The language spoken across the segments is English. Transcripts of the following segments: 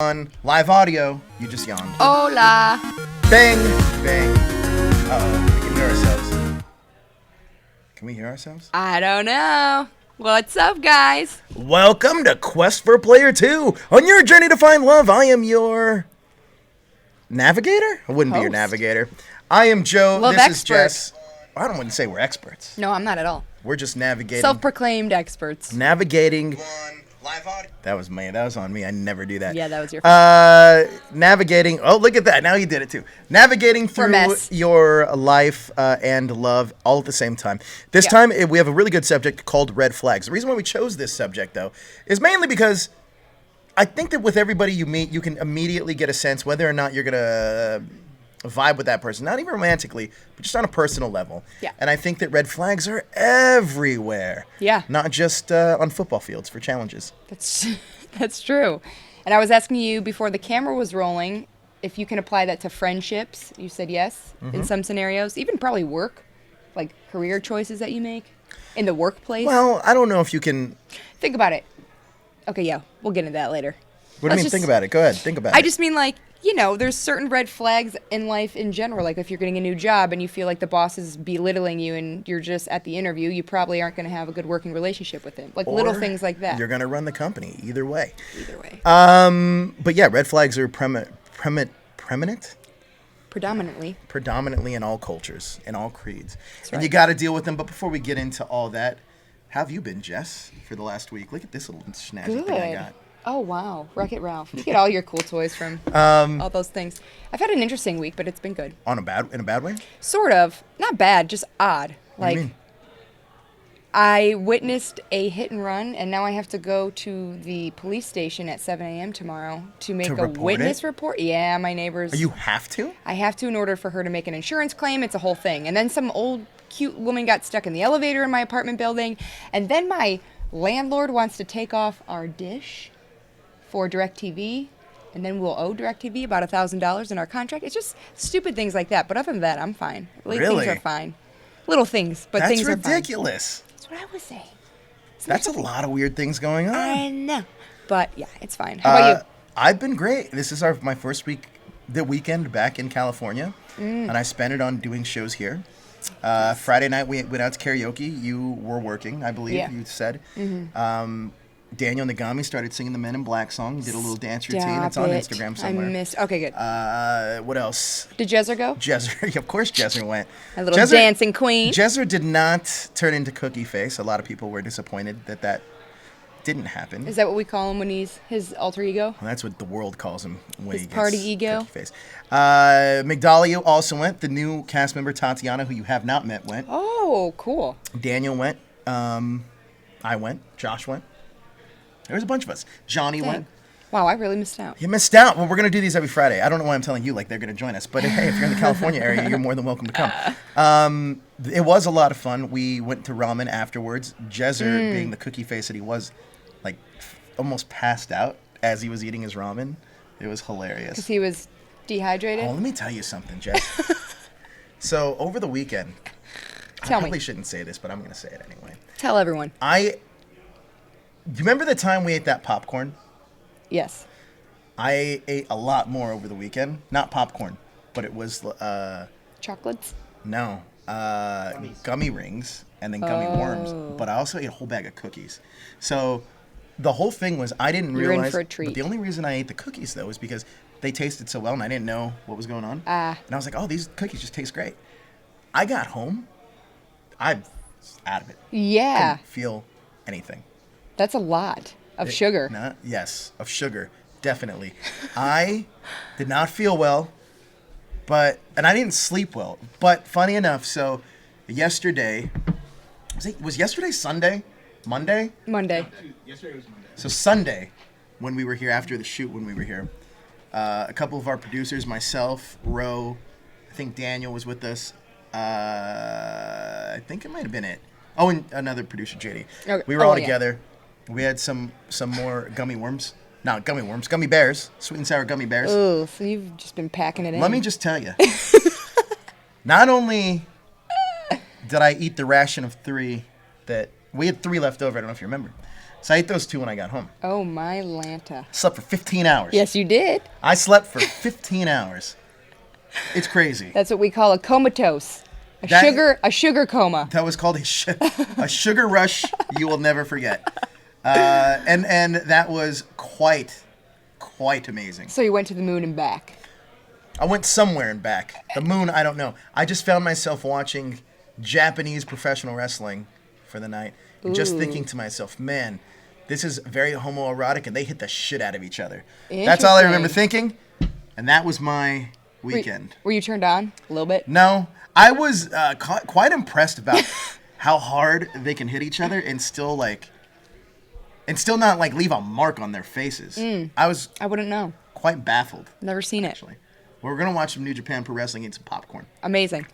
On live audio, you just yawned. Hola. Bang, bang. Uh-oh, we can hear ourselves. Can we hear ourselves? I don't know. What's up, guys? Welcome to Quest for Player 2. On your journey to find love, I am your navigator? I wouldn't be your Host. navigator. I am Joe. Love this expert. is Jess. I don't want to say we're experts. No, I'm not at all. We're just navigating. Self-proclaimed experts. Navigating. That was me. That was on me. I never do that. Yeah, that was your fault. Navigating. Oh, look at that. Now you did it too. Navigating through your life and love all at the same time. This time we have a really good subject called red flags. The reason why we chose this subject, though, is mainly because I think that with everybody you meet, you can immediately get a sense whether or not you're going to vibe with that person. Not even romantically, but just on a personal level. Yeah. And I think that red flags are everywhere. Yeah. Not just on football fields for challenges. That's true. And I was asking you before the camera was rolling if you can apply that to friendships. You said yes in some scenarios, even probably work, like career choices that you make in the workplace. Well, I don't know if you can. Think about it. Okay, yeah, we'll get into that later. What do you mean, think about it? Go ahead, think about it. I just mean, like, you know, there's certain red flags in life in general. Like, if you're getting a new job and you feel like the boss is belittling you and you're just at the interview, you probably aren't going to have a good working relationship with him. Like, little things like that. You're going to run the company either way. Either way. But yeah, red flags are predominant? Predominantly in all cultures, in all creeds. That's and right. you got to deal with them. But before we get into all that, how have you been, Jess, for the last week? Look at this little snazzy thing I got. Oh, wow. Wreck-It Ralph. You get all your cool toys from all those things. I've had an interesting week, but it's been good. In a bad way? Sort of. Not bad, just odd. What do you mean? I witnessed a hit and run, and now I have to go to the police station at 7 a.m. tomorrow to make a witness report. Yeah, my neighbors. You have to? I have to in order for her to make an insurance claim. It's a whole thing. And then some old, cute woman got stuck in the elevator in my apartment building. And then my landlord wants to take off our dish for DirecTV, and then we'll owe DirecTV about $1,000 in our contract. It's just stupid things like that. But other than that, I'm fine. Really? Things are fine. Little things, but things are fine. That's ridiculous. That's what I was saying. That's a lot of weird things going on. I know. But, yeah, it's fine. How about you? I've been great. This is my first weekend back in California, and I spent it on doing shows here. Friday night, we went out to karaoke. You were working, I believe, you said. Daniel Nagami started singing the Men in Black song. Did a little dance routine. It's on Instagram somewhere. Okay, good. What else? Did Jezzer go? Jezzer, of course Jezzer went. A little dancing queen. Jezzer did not turn into Cookie Face. A lot of people were disappointed that didn't happen. Is that what we call him when he's his alter ego? Well, that's what the world calls him when his he gets party ego. Cookie Face. Migdalio also went. The new cast member Tatiana, who you have not met, went. Oh, cool. Daniel went. I went. Josh went. There was a bunch of us. Johnny went. Wow, I really missed out. You missed out. Well, we're going to do these every Friday. I don't know why I'm telling you like they're going to join us. But hey, if you're in the California area, you're more than welcome to come. It was a lot of fun. We went to ramen afterwards. Jezzer, being the cookie face that he was, like almost passed out as he was eating his ramen. It was hilarious. Because he was dehydrated? Oh, let me tell you something, Jess. So over the weekend, I probably shouldn't say this, but I'm going to say it anyway. Tell everyone. Do you remember the time we ate that popcorn? Yes. I ate a lot more over the weekend. Not popcorn, but it was... chocolates? No. Gummy rings and then gummy worms. But I also ate a whole bag of cookies. So the whole thing was I didn't realize... You're in for a treat. But the only reason I ate the cookies, though, is because they tasted so well and I didn't know what was going on. And I was like, oh, these cookies just taste great. I got home. I was out of it. Yeah. Couldn't feel anything. That's a lot of sugar. Yes, of sugar, definitely. I did not feel well, and I didn't sleep well. But funny enough, so yesterday, was yesterday Sunday? Monday? Monday. Yesterday was Monday. So Sunday, when we were here, after the shoot when we were here, a couple of our producers, myself, Ro, I think Daniel was with us. I think it might have been it. Oh, and another producer, JD. Okay. We were all together. We had some more gummy worms. Not gummy worms, gummy bears. Sweet and sour gummy bears. Oh, so you've just been packing it in. Let me just tell you. Not only did I eat the ration of 3 that... We had 3 left over. I don't know if you remember. So I ate those 2 when I got home. Oh, my Lanta. Slept for 15 hours. Yes, you did. I slept for 15 hours. It's crazy. That's what we call a comatose. A sugar coma. That was called a sugar rush you will never forget. And that was quite amazing. So you went to the moon and back. I went somewhere and back. The moon, I don't know. I just found myself watching Japanese professional wrestling for the night. And just thinking to myself, man, this is very homoerotic, and they hit the shit out of each other. That's all I remember thinking. And that was my weekend. Were you turned on a little bit? No. I was quite impressed about how hard they can hit each other and still not leave a mark on their faces. I wouldn't know. Quite baffled. Never seen it. Actually. We're going to watch some New Japan Pro Wrestling and eat some popcorn. Amazing.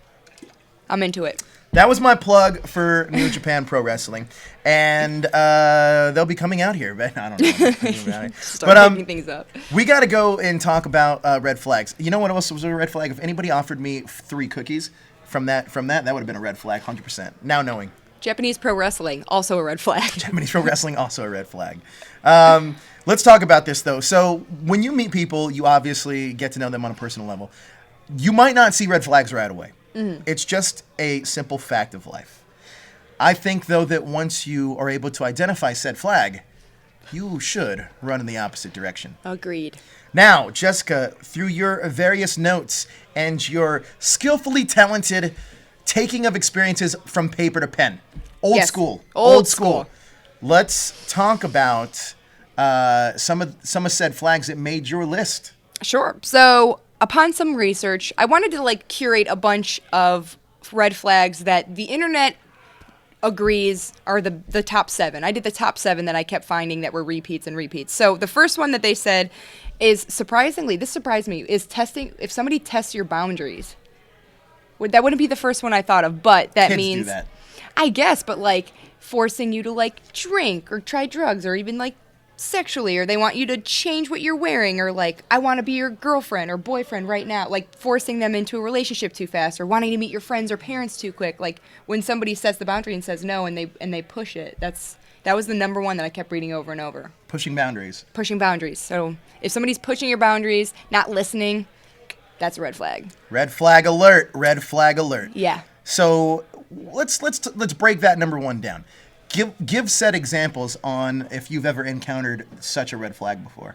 I'm into it. That was my plug for New Japan Pro Wrestling. And they'll be coming out here. But I don't know. Start making things up. We got to go and talk about red flags. You know what else was a red flag? If anybody offered me 3 cookies from that would have been a red flag, 100%. Now knowing. Japanese pro wrestling, also a red flag. Japanese pro wrestling, also a red flag. Let's talk about this, though. So when you meet people, you obviously get to know them on a personal level. You might not see red flags right away. It's just a simple fact of life. I think, though, that once you are able to identify said flag, you should run in the opposite direction. Agreed. Now, Jessica, through your various notes and your skillfully talented taking of experiences from paper to pen, old school. Let's talk about some of said flags that made your list. Sure. So, upon some research, I wanted to curate a bunch of red flags that the internet agrees are the top 7. I did the top 7 that I kept finding that were repeats and repeats. So the first one that they said is, surprisingly, this surprised me, is testing. If somebody tests your boundaries, that wouldn't be the first one I thought of, but that Kids means do that. I guess, but forcing you to drink or try drugs or even sexually, or they want you to change what you're wearing, or I want to be your girlfriend or boyfriend right now, forcing them into a relationship too fast, or wanting to meet your friends or parents too quick. When somebody sets the boundary and says no and they push it, that was the number one that I kept reading over and over. Pushing boundaries. So if somebody's pushing your boundaries, not listening, that's a red flag. Red flag alert. Red flag alert. Yeah. So let's break that number 1 down. Give said examples on if you've ever encountered such a red flag before.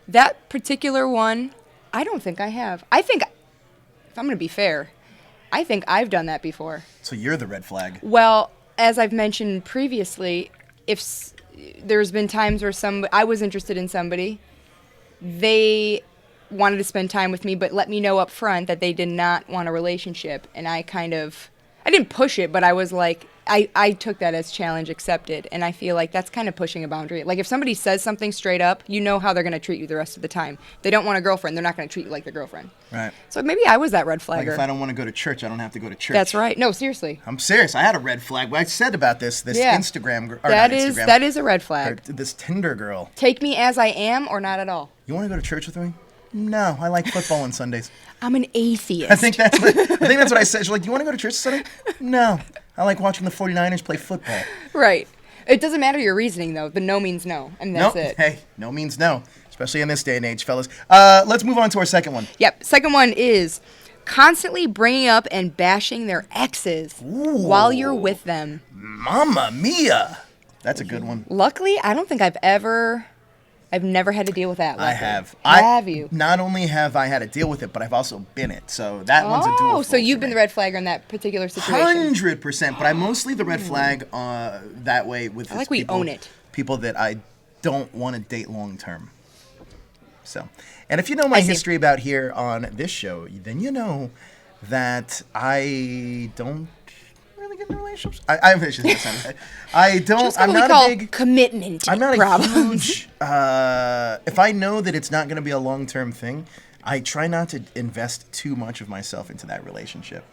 That particular one, I don't think I have. I think, if I'm going to be fair, I think I've done that before. So you're the red flag. Well, as I've mentioned previously, if there's been times where I was interested in somebody, they wanted to spend time with me, but let me know up front that they did not want a relationship. And I didn't push it, but I was I took that as challenge accepted. And I feel like that's kind of pushing a boundary. If somebody says something straight up, you know how they're going to treat you the rest of the time. If they don't want a girlfriend, they're not going to treat you like their girlfriend. Right. So maybe I was that red flagger. If I don't want to go to church, I don't have to go to church. That's right. No, seriously. I'm serious. I had a red flag. I said about this yeah. Instagram. That is a red flag. This Tinder girl. Take me as I am or not at all. You want to go to church with me? No, I like football on Sundays. I'm an atheist. I think that's what I said. She's like, do you want to go to church Sunday? No, I like watching the 49ers play football. Right. It doesn't matter your reasoning, though. The no means no, and that's it. Hey, no means no, especially in this day and age, fellas. Let's move on to our second one. Yep. Second one is constantly bringing up and bashing their exes while you're with them. Mamma mia. That's a good one. Luckily, I don't think I've never had to deal with that. I have. Have you? Not only have I had to deal with it, but I've also been it. So that one's a dual. Oh, so you've been the red flagger in that particular situation. 100%. But I'm mostly the red flag that way with. I like we own it. People that I don't want to date long term. So, and if you know my history about here on this show, then you know that I don't really get in relationships. I don't. Just I'm what not we call a big commitment. I'm not problems. a huge. If I know that it's not going to be a long-term thing, I try not to invest too much of myself into that relationship.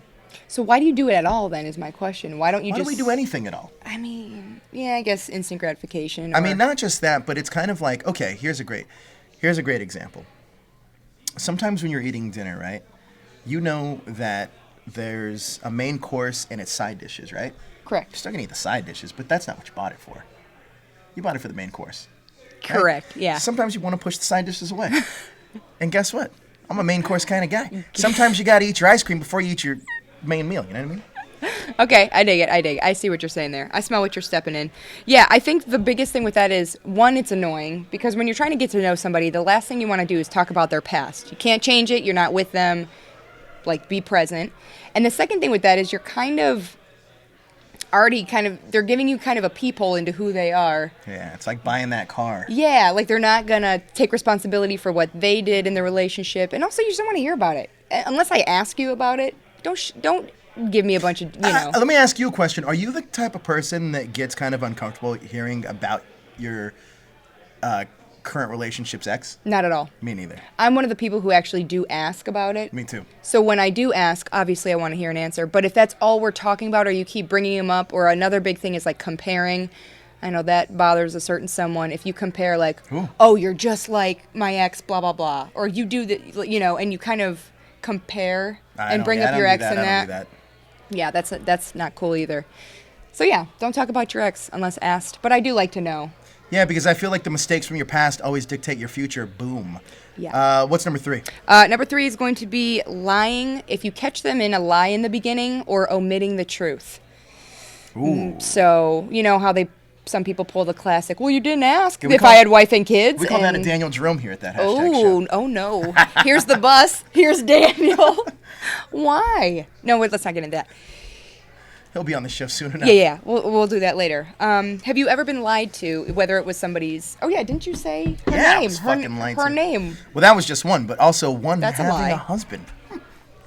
So why do you do it at all? Then is my question. Why don't you Why just? do we do anything at all? I mean, yeah, I guess instant gratification. I mean, not just that, but it's kind of like, okay, here's a great example. Sometimes when you're eating dinner, right? You know that there's a main course and it's side dishes, right? Correct. You're still going to eat the side dishes, but that's not what you bought it for. You bought it for the main course. Correct, right? yeah. Sometimes you want to push the side dishes away. And guess what? I'm a main course kind of guy. Sometimes you got to eat your ice cream before you eat your main meal, you know what I mean? Okay, I dig it. I see what you're saying there. I smell what you're stepping in. Yeah, I think the biggest thing with that is, one, it's annoying, because when you're trying to get to know somebody, the last thing you want to do is talk about their past. You can't change it. You're not with them. Like, be present. And the second thing with that is you're kind of they're giving you kind of a peephole into who they are. Yeah, it's like buying that car. Yeah, like they're not going to take responsibility for what they did in the relationship. And also, you just don't want to hear about it. Unless I ask you about it, don't give me a bunch of, Let me ask you a question. Are you the type of person that gets kind of uncomfortable hearing about your current relationship's ex? Not at all. Me neither. I'm one of the people who actually do ask about it. Me too. So when I do ask, obviously I want to hear an answer. But if that's all we're talking about, or you keep bringing him up, or another big thing is like comparing, I know that bothers a certain someone. If you compare like, Ooh. Oh, you're just like my ex, blah, blah, blah. Or you do that, and you kind of compare and bring up your ex and that. Yeah, that's not cool either. So yeah, don't talk about your ex unless asked. But I do like to know. Yeah, because I feel like the mistakes from your past always dictate your future. Boom. Yeah. What's number 3? Number 3 is going to be lying. If you catch them in a lie in the beginning, or omitting the truth. Ooh. So you know how some people pull the classic, well, you didn't ask if I had wife and kids. We call that a Daniel Jerome here at that hashtag show. Oh no. Here's the bus. Here's Daniel. Why? No, let's not get into that. He'll be on the show soon enough. Yeah. We'll do that later. Have you ever been lied to, whether it was somebody's... Oh, yeah, didn't you say her name? I was fucking lied to. Her name. Well, that was just one, but also one That's having a a husband.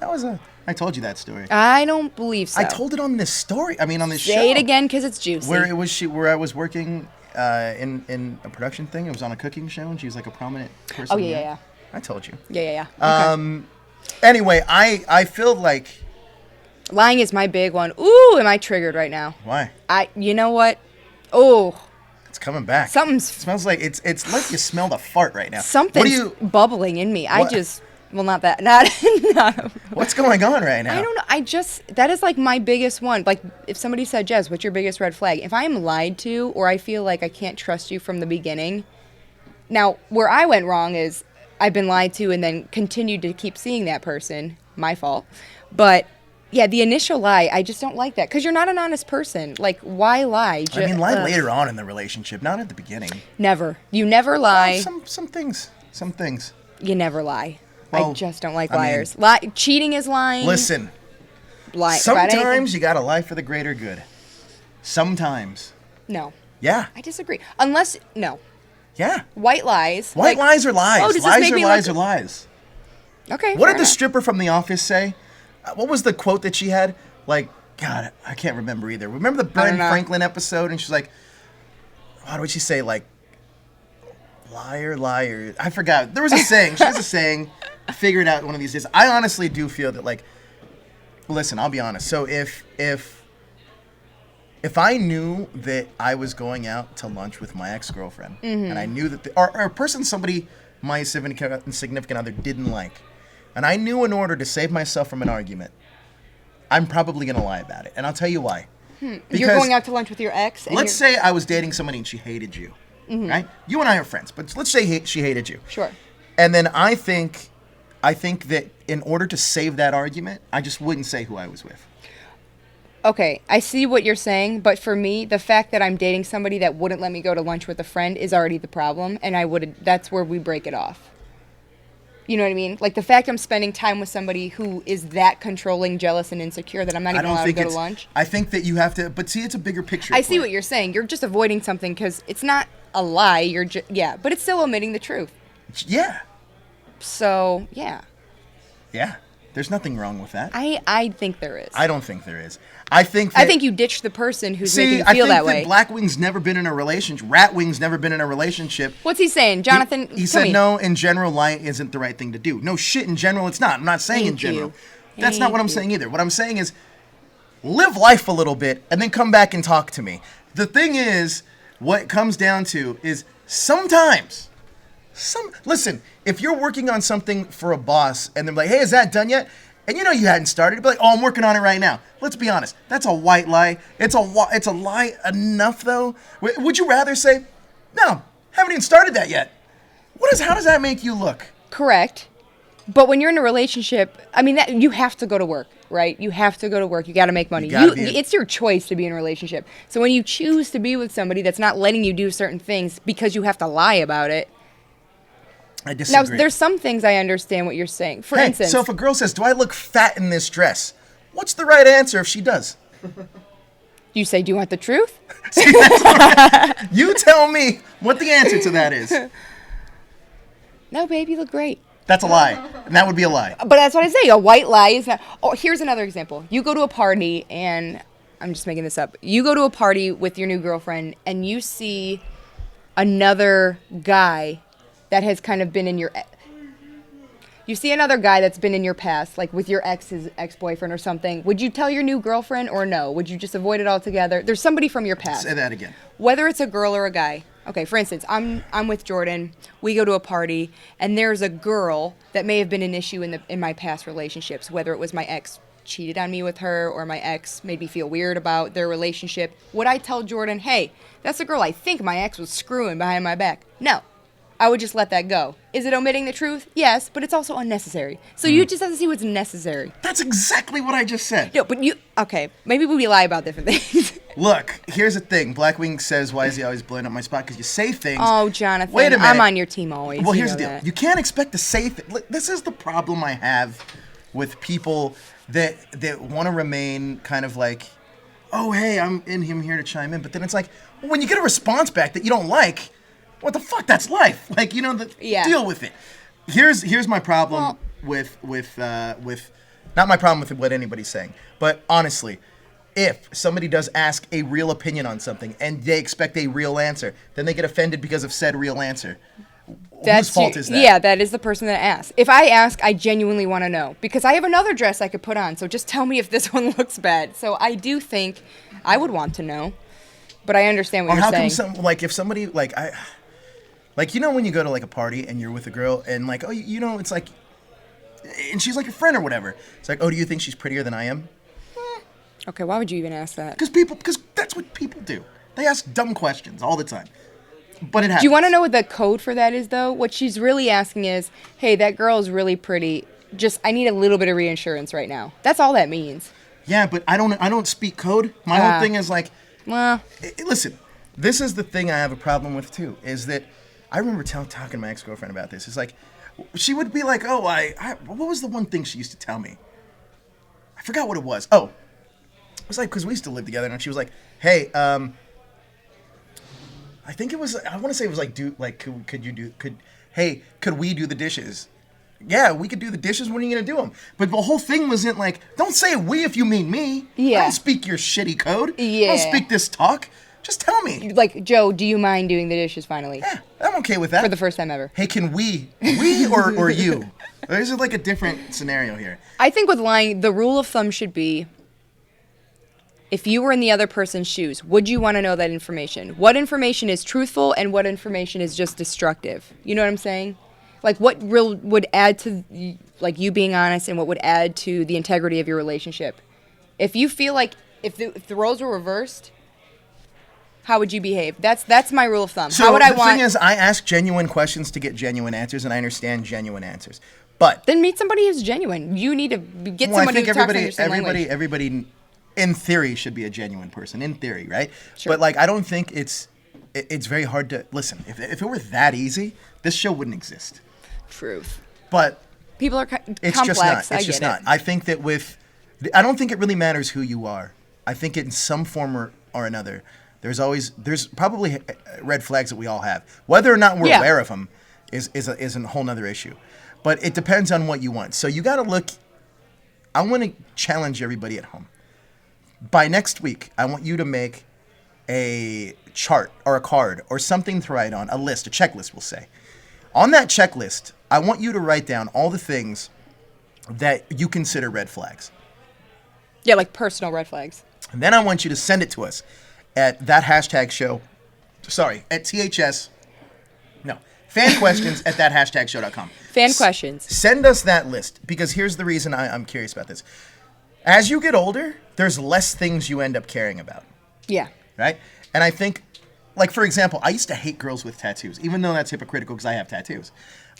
That was I told you that story. I don't believe so. I told it on this story. I mean, on this show. Say it again, because it's juicy. Where I was working in a production thing. It was on a cooking show, and she was like a prominent person. Oh, yeah. I told you. Yeah. Okay. Anyway, I feel like... Lying is my big one. Ooh, am I triggered right now? Why? You know what? Oh. It's coming back. It smells like it's like you smell the fart right now. Something's bubbling in me. Not that. Not. What's going on right now? I don't know. That is like my biggest one. Like if somebody said, Jess, what's your biggest red flag? If I am lied to, or I feel like I can't trust you from the beginning. Now, where I went wrong is I've been lied to and then continued to keep seeing that person. My fault. But yeah, the initial lie, I just don't like that. Because you're not an honest person. Like, why lie? Lie later on in the relationship, not at the beginning. Never. You never lie. Some things. You never lie. Well, I just don't like liars. Cheating is lying. Listen. Sometimes you got to lie for the greater good. Sometimes. No. Yeah. I disagree. No. Yeah. White lies. White lies are lies. Oh, does lies this make are me lies are lies. Okay. What did the stripper from The Office say? What was the quote that she had? Like, God, I can't remember either. Remember the Ben Franklin episode? And she's like, what would she say? Like, liar, liar. I forgot. There was a saying. She has a saying. Figure it out one of these days. I honestly do feel that, like, listen, I'll be honest. So if I knew that I was going out to lunch with my ex-girlfriend, and I knew that or a person somebody my significant other didn't like, and I knew in order to save myself from an argument, I'm probably going to lie about it. And I'll tell you why. You're going out to lunch with your ex? And let's say I was dating somebody and she hated you, right? You and I are friends, but let's say she hated you. Sure. And then I think that in order to save that argument, I just wouldn't say who I was with. Okay, I see what you're saying, but for me, the fact that I'm dating somebody that wouldn't let me go to lunch with a friend is already the problem, and that's where we break it off. You know what I mean? Like the fact I'm spending time with somebody who is that controlling, jealous, and insecure that I'm not even allowed to go to lunch. I think that you have to, but see, it's a bigger picture. I see what you're saying. You're just avoiding something because it's not a lie. You're but it's still omitting the truth. Yeah. So, yeah. Yeah. There's nothing wrong with that. I think there is. I don't think there is. I think you ditched the person who's making you feel that way. Blackwing's never been in a relationship. Ratwing's never been in a relationship. What's he saying? Jonathan, he said, no, in general, lying isn't the right thing to do. No shit, in general, it's not. I'm not saying in general. That's not what I'm saying either. What I'm saying is live life a little bit and then come back and talk to me. The thing is, what it comes down to is sometimes... Listen, if you're working on something for a boss and they're like, hey, is that done yet? and you know you hadn't started, you'd be like, oh, I'm working on it right now. Let's be honest. That's a white lie. It's a lie enough, though. Would you rather say, no, haven't even started that yet? How does that make you look? Correct. But when you're in a relationship, I mean, you have to go to work, right? You have to go to work. You got to make money. It's your choice to be in a relationship. So when you choose to be with somebody that's not letting you do certain things because you have to lie about it. I disagree. Now, there's some things I understand what you're saying. For instance. So if a girl says, do I look fat in this dress? What's the right answer if she does? You say, do you want the truth? See, you tell me what the answer to that is. No, babe, you look great. That's a lie. And that would be a lie. But that's what I say. A white lie is not. Oh, here's another example. You go to a party, and I'm just making this up. You go to a party with your new girlfriend, and you see another guy that has kind of been in your. You see another guy that's been in your past, like with your ex-boyfriend or something. Would you tell your new girlfriend or no? Would you just avoid it altogether? There's somebody from your past. Say that again. Whether it's a girl or a guy. Okay, for instance, I'm with Jordan. We go to a party, and there's a girl that may have been an issue in my past relationships, whether it was my ex cheated on me with her or my ex made me feel weird about their relationship. Would I tell Jordan, hey, that's a girl I think my ex was screwing behind my back? No. I would just let that go. Is it omitting the truth? Yes, but it's also unnecessary. So you just have to see what's necessary. That's exactly what I just said. No, but okay, maybe we lie about different things. Look, here's the thing. Blackwing says, why is he always blowing up my spot? Because you say things. Oh, Jonathan, wait a minute. I'm on your team always. Well, here's the deal. You can't expect to say things. This is the problem I have with people that want to remain kind of like, oh, hey, I'm here to chime in. But then it's like, well, when you get a response back that you don't like, what the fuck? That's life. Like, deal with it. Here's my problem with not my problem with what anybody's saying, but honestly, if somebody does ask a real opinion on something and they expect a real answer, then they get offended because of said real answer. Whose fault is that? Yeah, that is the person that asked. If I ask, I genuinely want to know because I have another dress I could put on. So just tell me if this one looks bad. So I do think I would want to know, but I understand what you're saying. If somebody when you go to like a party and you're with a girl and like, oh, it's like, and she's like your friend or whatever. It's like, oh, do you think she's prettier than I am? Okay, why would you even ask that? Because that's what people do. They ask dumb questions all the time. But it happens. Do you want to know what the code for that is, though? What she's really asking is, hey, that girl is really pretty. I need a little bit of reassurance right now. That's all that means. Yeah, but I don't speak code. My whole thing is like, well, listen, this is the thing I have a problem with, too, is that I remember talking to my ex-girlfriend about this. It's like, she would be like, oh, what was the one thing she used to tell me? I forgot what it was. Oh, it was like, because we used to live together, and she was like, hey, I think it was, I want to say it was like, could we do the dishes? Yeah, we could do the dishes. When are you going to do them? But the whole thing wasn't like, don't say we if you mean me. Yeah. I don't speak your shitty code. Yeah. I don't speak this talk. Just tell me. Like, Joe, do you mind doing the dishes finally? Yeah, I'm okay with that. For the first time ever. Hey, can we or you? This is like a different scenario here. I think with lying, the rule of thumb should be, if you were in the other person's shoes, would you want to know that information? What information is truthful and what information is just destructive? You know what I'm saying? Like, what would add to, like, you being honest and what would add to the integrity of your relationship? If you feel like, if the roles were reversed, how would you behave? That's my rule of thumb. So the thing is, I ask genuine questions to get genuine answers, and I understand genuine answers. But then meet somebody who's genuine. You need to get somebody who talks in your same language. Everybody, in theory, should be a genuine person. In theory, right? Sure. But like, I don't think it's very hard to listen. If it were that easy, this show wouldn't exist. Truth. But people are it's complex. Just not. It's just not. I think that I don't think it really matters who you are. I think in some form or another, there's probably red flags that we all have. Whether or not we're aware of them is a whole nother issue. But it depends on what you want. So you got to look. I want to challenge everybody at home. By next week, I want you to make a chart or a card or something to write on, a list, a checklist, we'll say. On that checklist, I want you to write down all the things that you consider red flags. Yeah, like personal red flags. And then I want you to send it to us at that hashtag show. Sorry, at fanquestions@thathashtagshow.com. Fan questions. Send us that list, because here's the reason I'm curious about this. As you get older, there's less things you end up caring about. Yeah. Right? And I think, like, for example, I used to hate girls with tattoos, even though that's hypocritical because I have tattoos.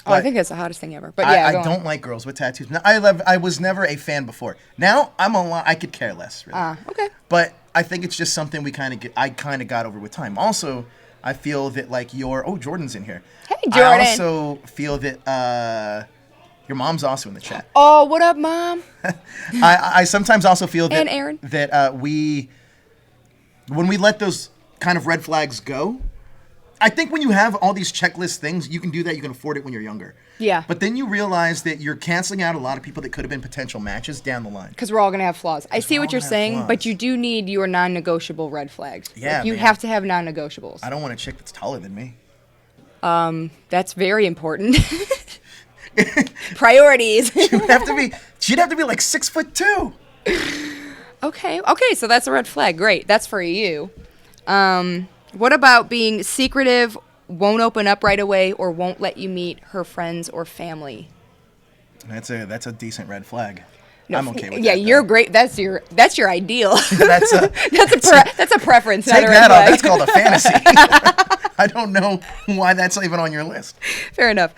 But I think that's the hottest thing ever. But yeah, I don't like girls with tattoos. Now, I was never a fan before. Now I could care less. Really. Okay. But I think it's just something I kind of got over with time. Also, I feel that like Jordan's in here. Hey, Jordan. I also feel that your mom's also in the chat. Oh, what up, Mom? I sometimes also feel that And Aaron. that when we let those kind of red flags go. I think when you have all these checklist things, you can do that. You can afford it when you're younger. Yeah. But then you realize that you're canceling out a lot of people that could have been potential matches down the line. Because we're all going to have flaws. I see what you're saying, but you do need your non-negotiable red flags. Yeah, you have to have non-negotiables. I don't want a chick that's taller than me. That's very important. Priorities. She'd have to be like 6'2". Okay, so that's a red flag. Great. That's for you. What about being secretive, won't open up right away, or won't let you meet her friends or family? That's a decent red flag. No, I'm okay with that. Yeah, you're great. That's your ideal. that's a preference. Take not a red that off. flag. That's called a fantasy. I don't know why that's even on your list. Fair enough.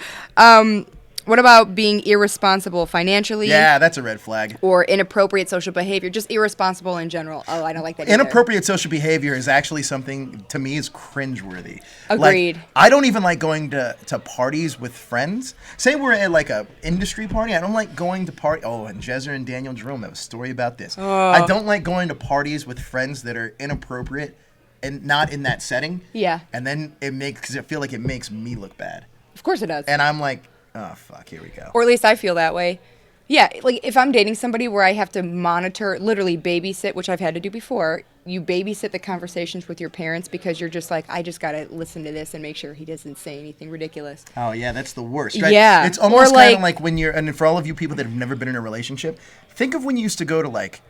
What about being irresponsible financially? Yeah, that's a red flag. Or inappropriate social behavior, just irresponsible in general. Oh, I don't like that either. Inappropriate social behavior is actually something, to me, is cringeworthy. Agreed. Like, I don't even like going to parties with friends. Say we're at like a industry party. I don't like going to party. Oh, and Jezzer and Daniel Jerome have a story about this. I don't like going to parties with friends that are inappropriate and not in that setting. Yeah. And then because I feel like it makes me look bad. Of course it does. And I'm like, oh, fuck, here we go. Or at least I feel that way. Yeah, like if I'm dating somebody where I have to monitor, literally babysit, which I've had to do before, you babysit the conversations with your parents because you're just like, I just got to listen to this and make sure he doesn't say anything ridiculous. Oh, yeah, that's the worst, right? Yeah. It's almost kind of like when you're, and for all of you people that have never been in a relationship, think of when you used to go to like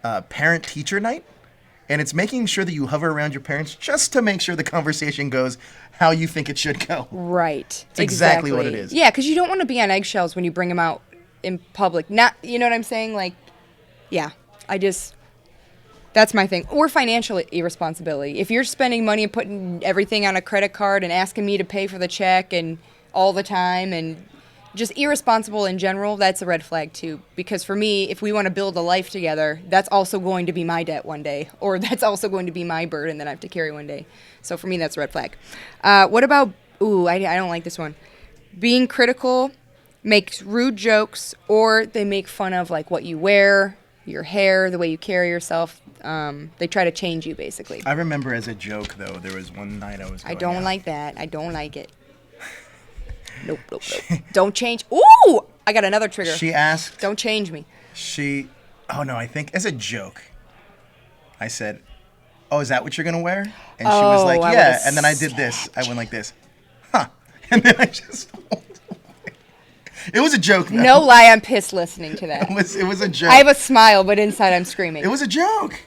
parent-teacher night. And it's making sure that you hover around your parents just to make sure the conversation goes how you think it should go. Right. It's exactly what it is. Yeah, because you don't want to be on eggshells when you bring them out in public. Not, you know what I'm saying? Like, yeah, that's my thing. Or financial irresponsibility. If you're spending money and putting everything on a credit card and asking me to pay for the check and all the time and just irresponsible in general, that's a red flag too. Because for me, if we want to build a life together, that's also going to be my debt one day. Or that's also going to be my burden that I have to carry one day. So for me, that's a red flag. What about, I don't like this one. Being critical, makes rude jokes, or they make fun of like what you wear, your hair, the way you carry yourself. They try to change you, basically. I remember as a joke, though, there was one night I was going I don't out. like that. I don't like it. Nope. Don't change. Ooh! I got another trigger. She asked. Don't change me. I think as a joke, I said, oh, is that what you're going to wear? And she was like, yeah. And then I did this. I went like this. Huh. And then I just... It was a joke, though. No lie, I'm pissed listening to that. It was a joke. I have a smile, but inside I'm screaming. It was a joke.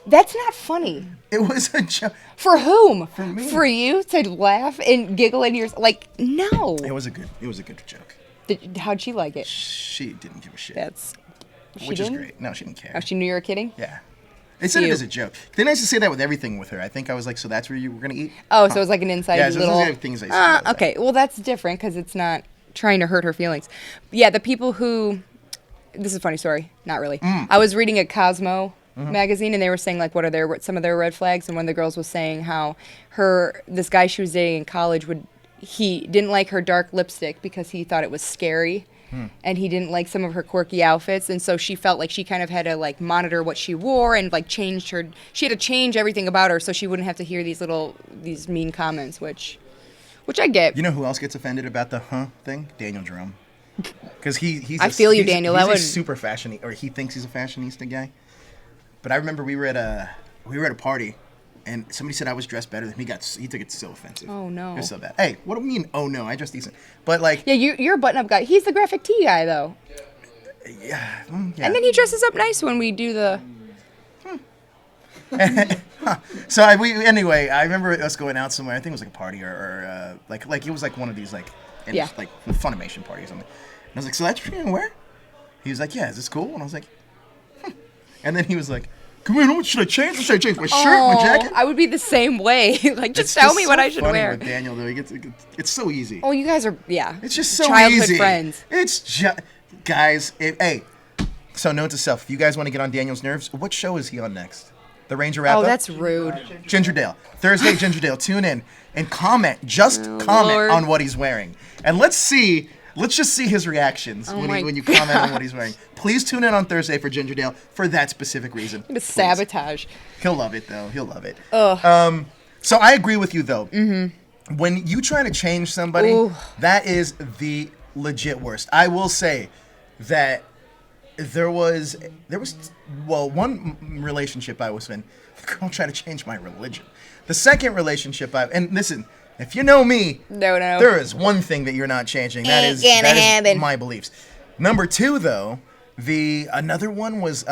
That's not funny. It was a joke. For whom? For me. For you to laugh and giggle in your... Like, no. It was a good joke. How'd she like it? She didn't give a shit. Which is great. No, she didn't care. Oh, she knew you were kidding? Yeah. They said it as a joke. Then I used to say that with everything with her. I think I was like, so that's where you were going to eat? Oh, so it was like an inside little... Yeah, little... so things I used to do okay, well, that's different because it's not trying to hurt her feelings. Yeah, the people who... This is a funny story. Not really. I was reading a Cosmo magazine, and they were saying like what are some of their red flags, and one of the girls was saying how this guy she was dating in college he didn't like her dark lipstick because he thought it was scary, and he didn't like some of her quirky outfits, and so she felt like she kind of had to like monitor what she wore and like she had to change everything about her so she wouldn't have to hear these mean comments, which I get. You know who else gets offended about the thing? Daniel Jerome. Because I feel you, Daniel. He's a super fashionista, or he thinks he's a fashionista guy. But I remember we were at a party, and somebody said I was dressed better than him. He took it so offensive. Oh no. It was so bad. Hey, what do you mean? Oh no, I dress decent. But like. Yeah, you're a button-up guy. He's the graphic tee guy though. Yeah. And then he dresses up nice when we do the. Anyway, I remember us going out somewhere. I think it was like a party or like it was like one of these like Funimation party or something. And I was like, so that's what you're gonna wear? He was like, yeah, is this cool? And I was like, And then he was like, come on, what should I change? What should I change? My shirt, my jacket? I would be the same way. Like, just tell me what I should wear. With Daniel, though, it's so easy. Oh, you guys are, It's just so childhood easy. Friends. It's just, guys, hey, so note to self, if you guys want to get on Daniel's nerves, what show is he on next? The Ranger wrap-up? Oh, that's rude. Gingerdale. Thursday, Gingerdale. Tune in and comment. Comment on what he's wearing. And let's just see his reactions when you comment on what he's wearing. Please tune in on Thursday for Gingerdale for that specific reason. To sabotage. He'll love it, though. He'll love it. Ugh. So I agree with you, though. Mm-hmm. When you try to change somebody, that is the legit worst. I will say that there was one relationship I was in. The girl tried to change my religion. The second relationship and listen, if you know me, no, there is one thing that you're not changing. That is my beliefs. Number two, though, another one was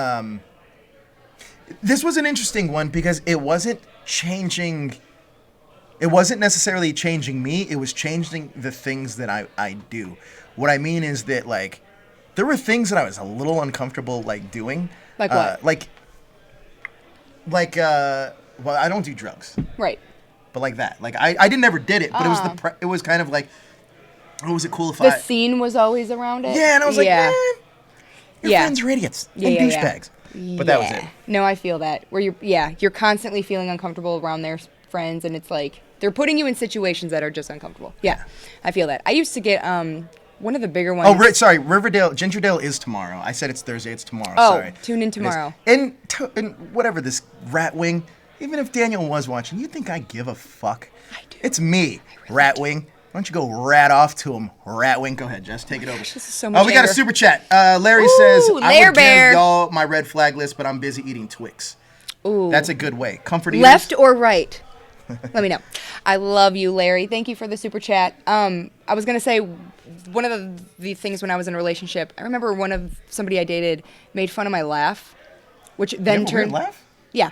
this was an interesting one because it wasn't changing. It wasn't necessarily changing me. It was changing the things that I do. What I mean is that like there were things that I was a little uncomfortable like doing. Like what? Well, I don't do drugs. Right. But like that. Like I never did it, but it was kind of like, oh, was it cool if the scene was always around it? Yeah, and I was like, man, your friends are idiots and douchebags. But that was it. No, I feel that. Where you're constantly feeling uncomfortable around their friends, and it's like they're putting you in situations that are just uncomfortable. Yeah, I feel that. I used to get one of the bigger ones. Oh, sorry, Gingerdale is tomorrow. I said it's Thursday. It's tomorrow. Oh, sorry. Tune in tomorrow. And whatever this Ratwing, even if Daniel was watching, you think I give a fuck? I do. It's me, really Ratwing. Why don't you go rat off to him, Ratwing? Go ahead, Jess. Take it over. Gosh, this is so much we got a super chat. Larry says, I would give y'all my red flag list, but I'm busy eating Twix. Ooh. That's a good way. Comfort eaters. Left or right? Let me know. I love you, Larry. Thank you for the super chat. I was going to say, one of the things when I was in a relationship, I remember somebody I dated made fun of my laugh, which then turned... Weird laugh? Yeah,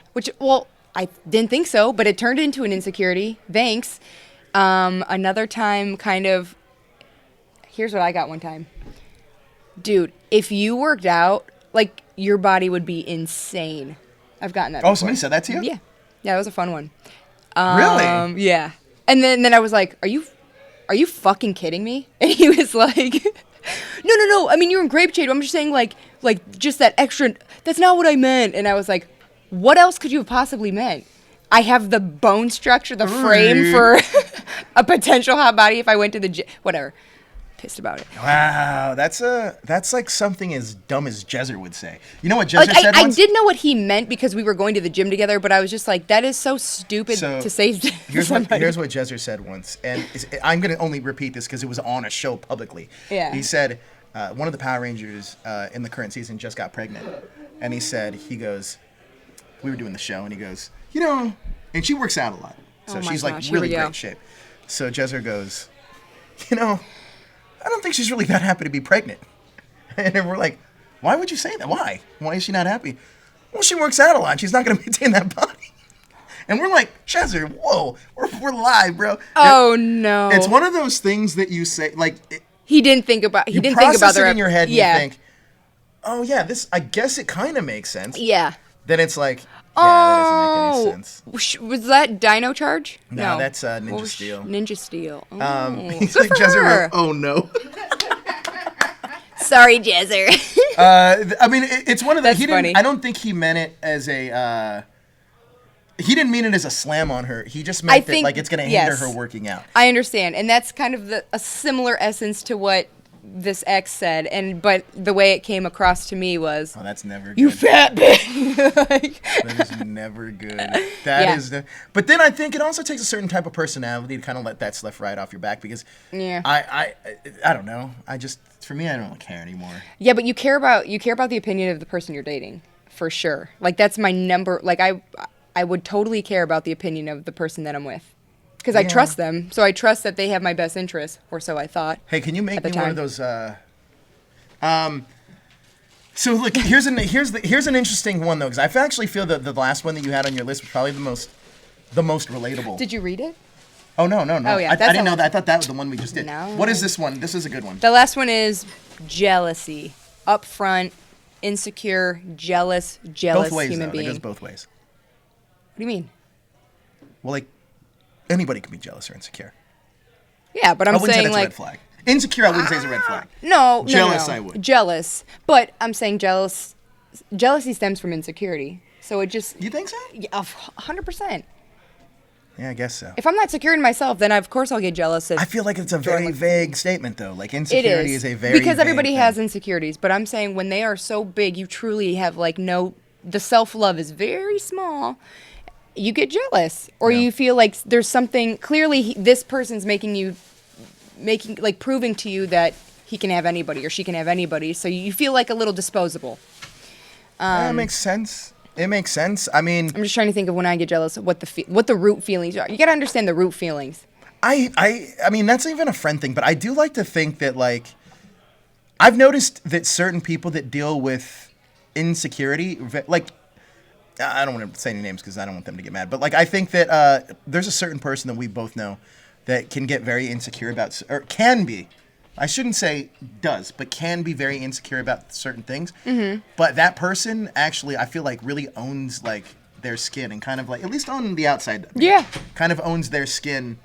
I didn't think so, but it turned into an insecurity. Thanks. Another time, kind of, here's what I got one time. Dude, if you worked out, like, your body would be insane. I've gotten that before. Somebody said that to you? Yeah. Yeah, that was a fun one. Really? Yeah. And then I was like, are you fucking kidding me? And he was like, no. I mean, you're in grape shade. I'm just saying, like just that extra, that's not what I meant. And I was like, what else could you have possibly meant? I have the bone structure, the frame for a potential hot body if I went to the gym. Whatever. Pissed about it. Wow, that's like something as dumb as Jezzer would say. You know what Jezzer said once? I did know what he meant because we were going to the gym together, but I was just like, that is so stupid to say to somebody. Here's what Jezzer said once, and I'm going to only repeat this because it was on a show publicly. Yeah. He said, one of the Power Rangers in the current season just got pregnant, and he goes, we were doing the show, and he goes, and she works out a lot, so she's like really great shape. So Jezzer goes, I don't think she's really that happy to be pregnant. And we're like, why would you say that? Why? Why is she not happy? Well, she works out a lot. She's not going to maintain that body. And we're like, Jezzer, whoa, we're live, bro. Oh, no. It's one of those things that you say, like... He didn't think about the... You process it in your head and you think, oh, yeah, I guess it kind of makes sense. Yeah. Then it's like, that doesn't make any sense. Was that Dino Charge? No, that's Ninja Steel. Ninja Steel. He's like, Jezzer, oh no. Sorry, Jezzer. I mean, it's one of the... funny. I don't think he meant it as a... he didn't mean it as a slam on her. He just meant that, like, it's going to hinder her working out. I understand. And that's kind of a similar essence to what this ex said, but the way it came across to me was, oh, that's never good. You fat bitch. That is never good. That is but then I think it also takes a certain type of personality to kind of let that slip right off your back, because I don't know. For me, I don't care anymore. Yeah, but you care about the opinion of the person you're dating, for sure. Like, that's my number. Like, I would totally care about the opinion of the person that I'm with. Because I trust them, so I trust that they have my best interests, or so I thought. Hey, can you make me one of those So look, here's an interesting one though, because I actually feel that the last one that you had on your list was probably the most relatable. Did you read it? Oh no. Oh, yeah, I didn't know that. I thought that was the one we just did. No. What is this one? This is a good one. The last one is jealousy. Upfront, insecure, jealous Both ways, human though. being. It goes both ways. What do you mean? Well, like anybody can be jealous or insecure. Yeah, but I'm I wouldn't say saying that's a red flag. Insecure, I wouldn't say is a red flag. No. Jealous, I would. Jealous, but I'm saying jealousy stems from insecurity. So it just. You think so? Yeah, 100%. Yeah, I guess so. If I'm not secure in myself, then of course I'll get jealous. I feel like it's a very vague statement, though. Like insecurity is a very because everybody vague has thing. insecurities. But I'm saying when they are so big, you truly have the self-love is very small. You get jealous, or you feel like there's something clearly this person's proving to you that he can have anybody or she can have anybody. So you feel like a little disposable. That makes sense. It makes sense. I mean, I'm just trying to think of when I get jealous, what the root feelings are. You got to understand the root feelings. I mean, that's even a friend thing, but I do like to think that, like, I've noticed that certain people that deal with insecurity, like, I don't want to say any names because I don't want them to get mad, but, like, I think that there's a certain person that we both know that can get very insecure about, or can be. I shouldn't say does, but can be very insecure about certain things. Mm-hmm. But that person actually, I feel like, really owns, like, their skin and kind of, like, at least on the outside. Yeah. Kind of owns their skin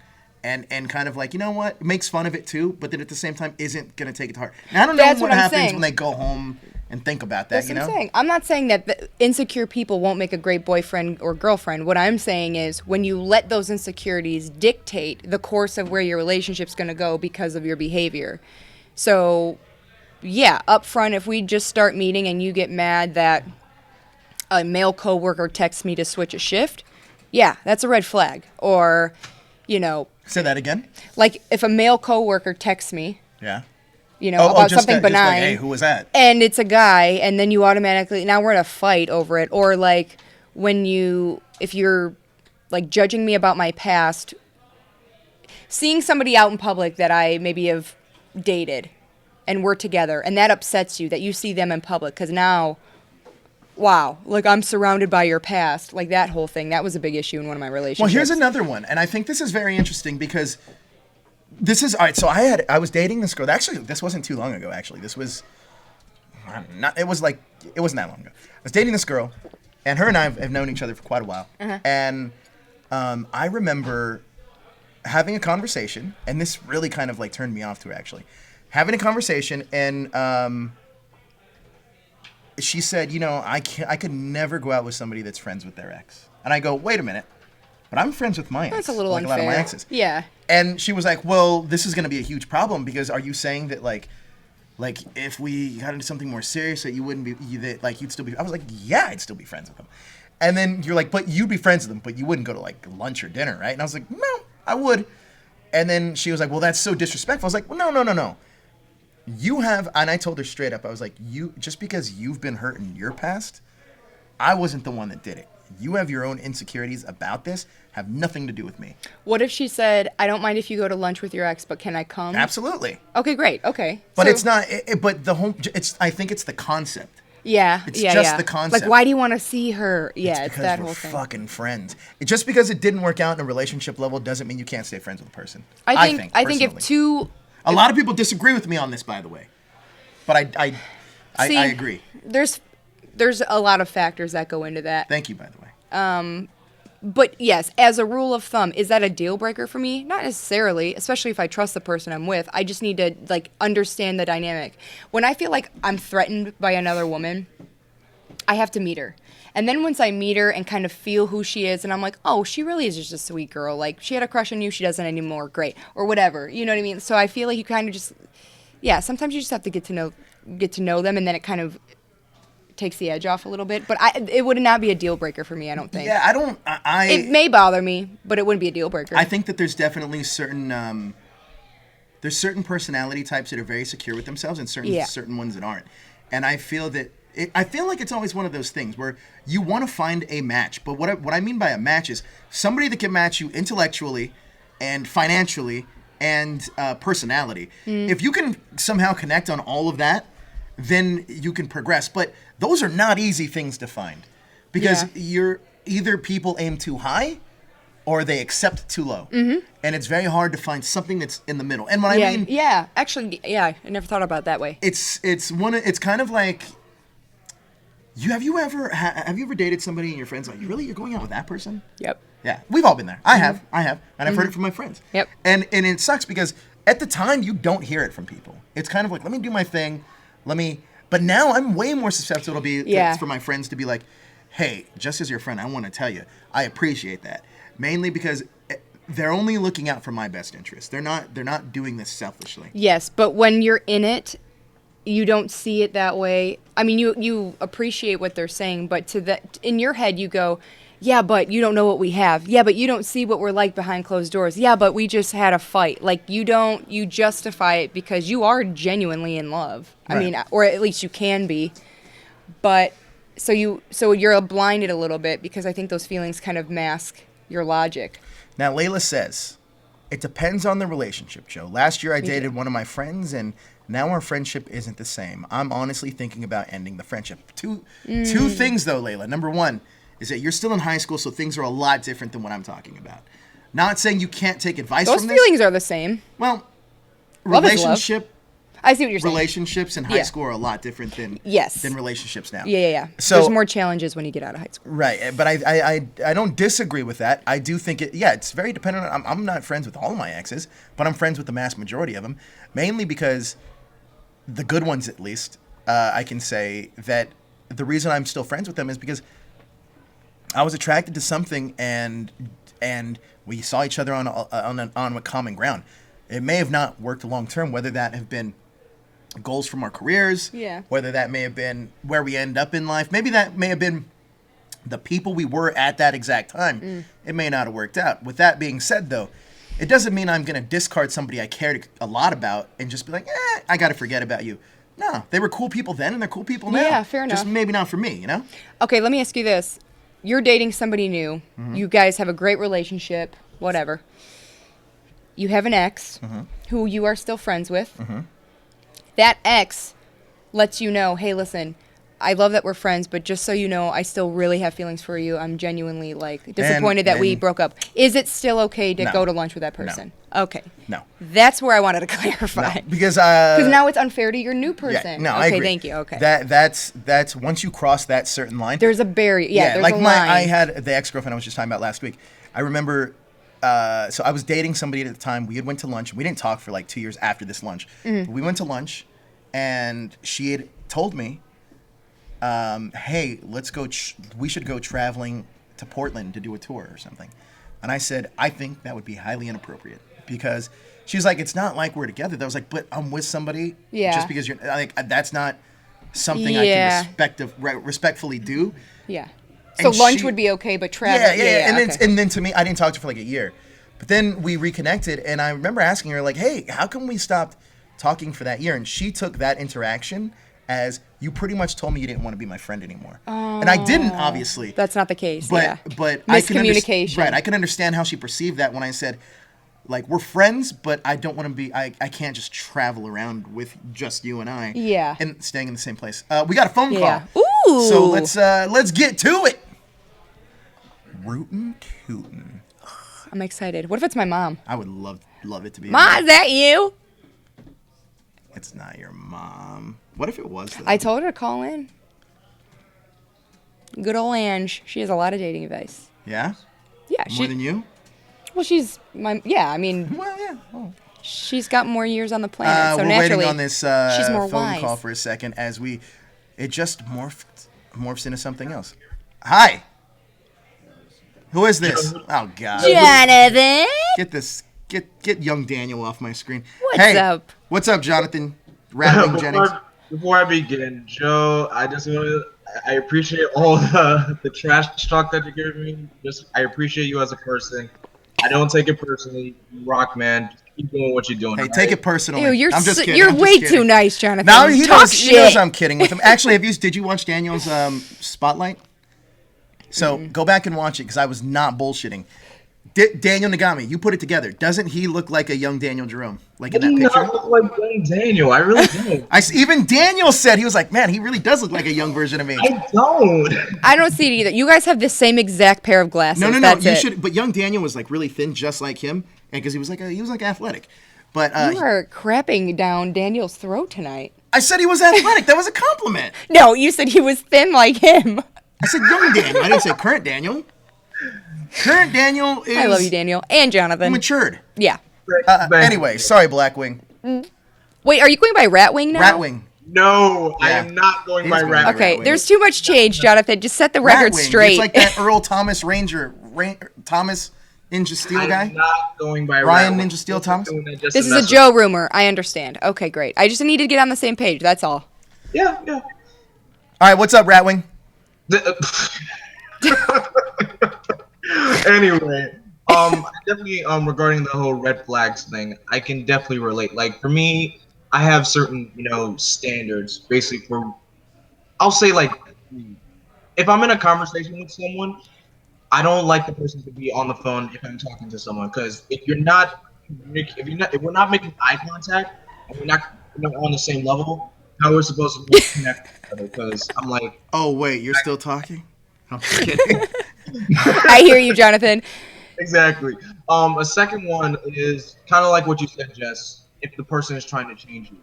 and kind of, like, you know what? Makes fun of it, too, but then at the same time isn't going to take it to heart. Now, I don't know what happens when they go home and think about that, That's what I'm saying. I'm not saying that the insecure people won't make a great boyfriend or girlfriend. What I'm saying is when you let those insecurities dictate the course of where your relationship's going to go because of your behavior. So, yeah, up front, if we just start meeting and you get mad that a male coworker texts me to switch a shift, yeah, that's a red flag. Or, Say that again? Like if a male coworker texts me. Yeah. About something benign. Just like, hey, who was that? And it's a guy, and then you automatically, now we're in a fight over it. Or like if you're like judging me about my past, seeing somebody out in public that I maybe have dated and we're together, and that upsets you that you see them in public because now, wow, like I'm surrounded by your past. Like that whole thing, that was a big issue in one of my relationships. Well, here's another one, and I think this is very interesting because this is, all right, so I was dating this girl. Actually, this wasn't too long ago, actually. This was, it wasn't that long ago. I was dating this girl, and her and I have known each other for quite a while. Uh-huh. And I remember having a conversation, and this really kind of like turned me off to her, actually. Having a conversation, and she said, I could never go out with somebody that's friends with their ex. And I go, wait a minute. But I'm friends with my ex. That's a little unfair. A lot of my exes. Yeah. And she was like, well, this is going to be a huge problem because are you saying that like if we got into something more serious that you wouldn't be, you'd still be, I was like, yeah, I'd still be friends with them. And then you're like, but you'd be friends with them, but you wouldn't go to like lunch or dinner, right? And I was like, no, I would. And then she was like, well, that's so disrespectful. I was like, well, no. You have, and I told her straight up, I was like, just because you've been hurt in your past, I wasn't the one that did it. You have your own insecurities about this, have nothing to do with me. What if she said, I don't mind if you go to lunch with your ex, but can I come? Absolutely. Okay, great. Okay. But it's not, I think it's the concept. Yeah. It's just the concept. Like, why do you want to see her? Yeah, it's that whole thing. Because we're fucking friends. Just because it didn't work out in a relationship level doesn't mean you can't stay friends with a person. I think if two... A lot of people disagree with me on this, by the way. But I agree. There's a lot of factors that go into that. Thank you, by the way. But yes, as a rule of thumb, is that a deal breaker for me? Not necessarily, especially if I trust the person I'm with. I just need to like understand the dynamic. When I feel like I'm threatened by another woman, I have to meet her. And then once I meet her and kind of feel who she is, and I'm like, oh, she really is just a sweet girl. Like, she had a crush on you, she doesn't anymore. Great. Or whatever. You know what I mean? So I feel like you kind of just, sometimes you just have to get to know them, and then it kind of takes the edge off a little bit. But it would not be a deal breaker for me, I don't think. Yeah, it may bother me, but it wouldn't be a deal breaker. I think that there's definitely certain personality types that are very secure with themselves and certain ones that aren't. And I feel that I feel like it's always one of those things where you want to find a match. But what I mean by a match is somebody that can match you intellectually and financially and personality. If you can somehow connect on all of that, then you can progress. But those are not easy things to find because you're either people aim too high or they accept too low. And it's very hard to find something that's in the middle. And what I mean... Yeah, actually, I never thought about it that way. It's kind of like... Have you ever dated somebody and your friends like, you're going out with that person? Yep. Yeah, we've all been there. I have, and I've heard it from my friends. Yep. And it sucks because at the time you don't hear it from people. It's kind of like, let me do my thing, But now I'm way more susceptible for my friends to be like, hey, just as your friend, I want to tell you, I appreciate that. Mainly because they're only looking out for my best interest. They're not doing this selfishly. Yes, but when you're in it, you don't see it that way. I mean, you appreciate what they're saying, but in your head you go, yeah, but you don't know what we have. Yeah, but you don't see what we're like behind closed doors. Yeah, but we just had a fight. Like, you justify it because you are genuinely in love. Right. I mean, or at least you can be. But so you're blinded a little bit because I think those feelings kind of mask your logic. Now, Layla says, it depends on the relationship, Joe. Last year I dated one of my friends, and now our friendship isn't the same. I'm honestly thinking about ending the friendship. Two things, though, Layla. Number one is that you're still in high school, so things are a lot different than what I'm talking about. Not saying you can't take advice from this. Those feelings are the same. Well, love is love. I see what you're saying. Relationships in high school are a lot different than relationships now. Yeah. So there's more challenges when you get out of high school. Right, but I don't disagree with that. I do think it's very dependent on. I'm not friends with all of my exes, but I'm friends with the mass majority of them, mainly because the good ones, at least, I can say that the reason I'm still friends with them is because I was attracted to something and we saw each other on a common ground. It may have not worked long term, whether that have been goals from our careers, whether that may have been where we end up in life. Maybe that may have been the people we were at that exact time. It may not have worked out. With that being said, though, it doesn't mean I'm going to discard somebody I cared a lot about and just be like, I got to forget about you. No, they were cool people then and they're cool people now. Yeah, fair enough. Just maybe not for me, you know? Okay, let me ask you this. You're dating somebody new. You guys have a great relationship, whatever. You have an ex who you are still friends with. That ex lets you know, hey, listen, I love that we're friends, but just so you know, I still really have feelings for you. I'm genuinely, disappointed that we broke up. Is it still okay to go to lunch with that person? No. Okay. No. That's where I wanted to clarify. No, because now it's unfair to your new person. Yeah, no, okay, I agree. Thank you. Okay. That's once you cross that certain line. There's a barrier. Yeah, there's a line. I had the ex-girlfriend I was just talking about last week. I remember... so I was dating somebody at the time. We had went to lunch. We didn't talk for like 2 years after this lunch. But we went to lunch, and she had told me, hey, let's go. We should go traveling to Portland to do a tour or something. And I said, I think that would be highly inappropriate because she's like, it's not like we're together. I was like, but I'm with somebody. Yeah. Just because you're like, that's not something I can respectfully do. Yeah. So lunch would be okay, but travel. Yeah. And then to me, I didn't talk to her for like a year. But then we reconnected, and I remember asking her, like, hey, how come we stopped talking for that year? And she took that interaction as, you pretty much told me you didn't want to be my friend anymore. Oh, and I didn't, obviously. That's not the case, but miscommunication. I can understand how she perceived that when I said, like, we're friends, but I don't want to be, I can't just travel around with just you and I. Yeah. And staying in the same place. We got a phone call. Ooh. So let's get to it. Rootin' tootin'. I'm excited. What if it's my mom? I would love it to be. Ma, is that you? It's not your mom. What if it was, though? I told her to call in. Good old Ange. She has a lot of dating advice. Yeah? Yeah. More than you? Well, she's my... Yeah, I mean... Well, yeah. Oh. She's got more years on the planet, so we're naturally... waiting on this she's more phone wise. call for a second as it just morphs into something else. Hi. Who is this? Oh, God. Jonathan. Get young Daniel off my screen. What's up? What's up, Jonathan? Rattling Jennings. Before I begin, Joe, I appreciate all the trash talk that you gave me. I appreciate you as a person. I don't take it personally. You rock, man. Just keep doing what you're doing. Hey, take it personally. Ew, I'm just kidding. You're way too nice, Jonathan. No, he knows I'm kidding with him. Actually, did you watch Daniel's Spotlight? So go back and watch it because I was not bullshitting. Daniel Nagami, you put it together. Doesn't he look like a young Daniel Jerome? Like in that He picture? not look like young Daniel. I really don't. Even Daniel said, he was like, man, he really does look like a young version of me. I don't. I don't see it either. You guys have the same exact pair of glasses. No. That's You it. should. But young Daniel was like really thin, just like him, and because he was like athletic. But You are crapping down Daniel's throat tonight. I said he was athletic. That was a compliment. No, you said he was thin like him. I said young Daniel. I didn't say current Daniel. Current Daniel is. I love you, Daniel. And Jonathan. Matured. Yeah. Anyway, sorry, Blackwing. Wait, are you going by Ratwing now? Ratwing. No, Yeah. I am not going by going rap. by Okay, Ratwing. there's too much change, Jonathan. Just set the record Ratwing. straight. It's like that Earl Thomas Thomas Ninja Steel I'm guy. not going by Ryan Ratwing. Ninja Steel Thomas? This is a Joe rumor. I understand. Okay, great. I just need to get on the same page. That's all. Yeah. All right, what's up, Ratwing? Anyway, definitely regarding the whole red flags thing, I can definitely relate. Like for me, I have certain standards basically for. I'll say like, if I'm in a conversation with someone, I don't like the person to be on the phone if I'm talking to someone, because if we're not making eye contact and we're not on the same level, how we're supposed to connect with each other? Because I'm like, Oh wait, you're still talking? I'm just kidding. I hear you, Jonathan. exactly. A second one is kind of like what you said, Jess. If the person is trying to change you,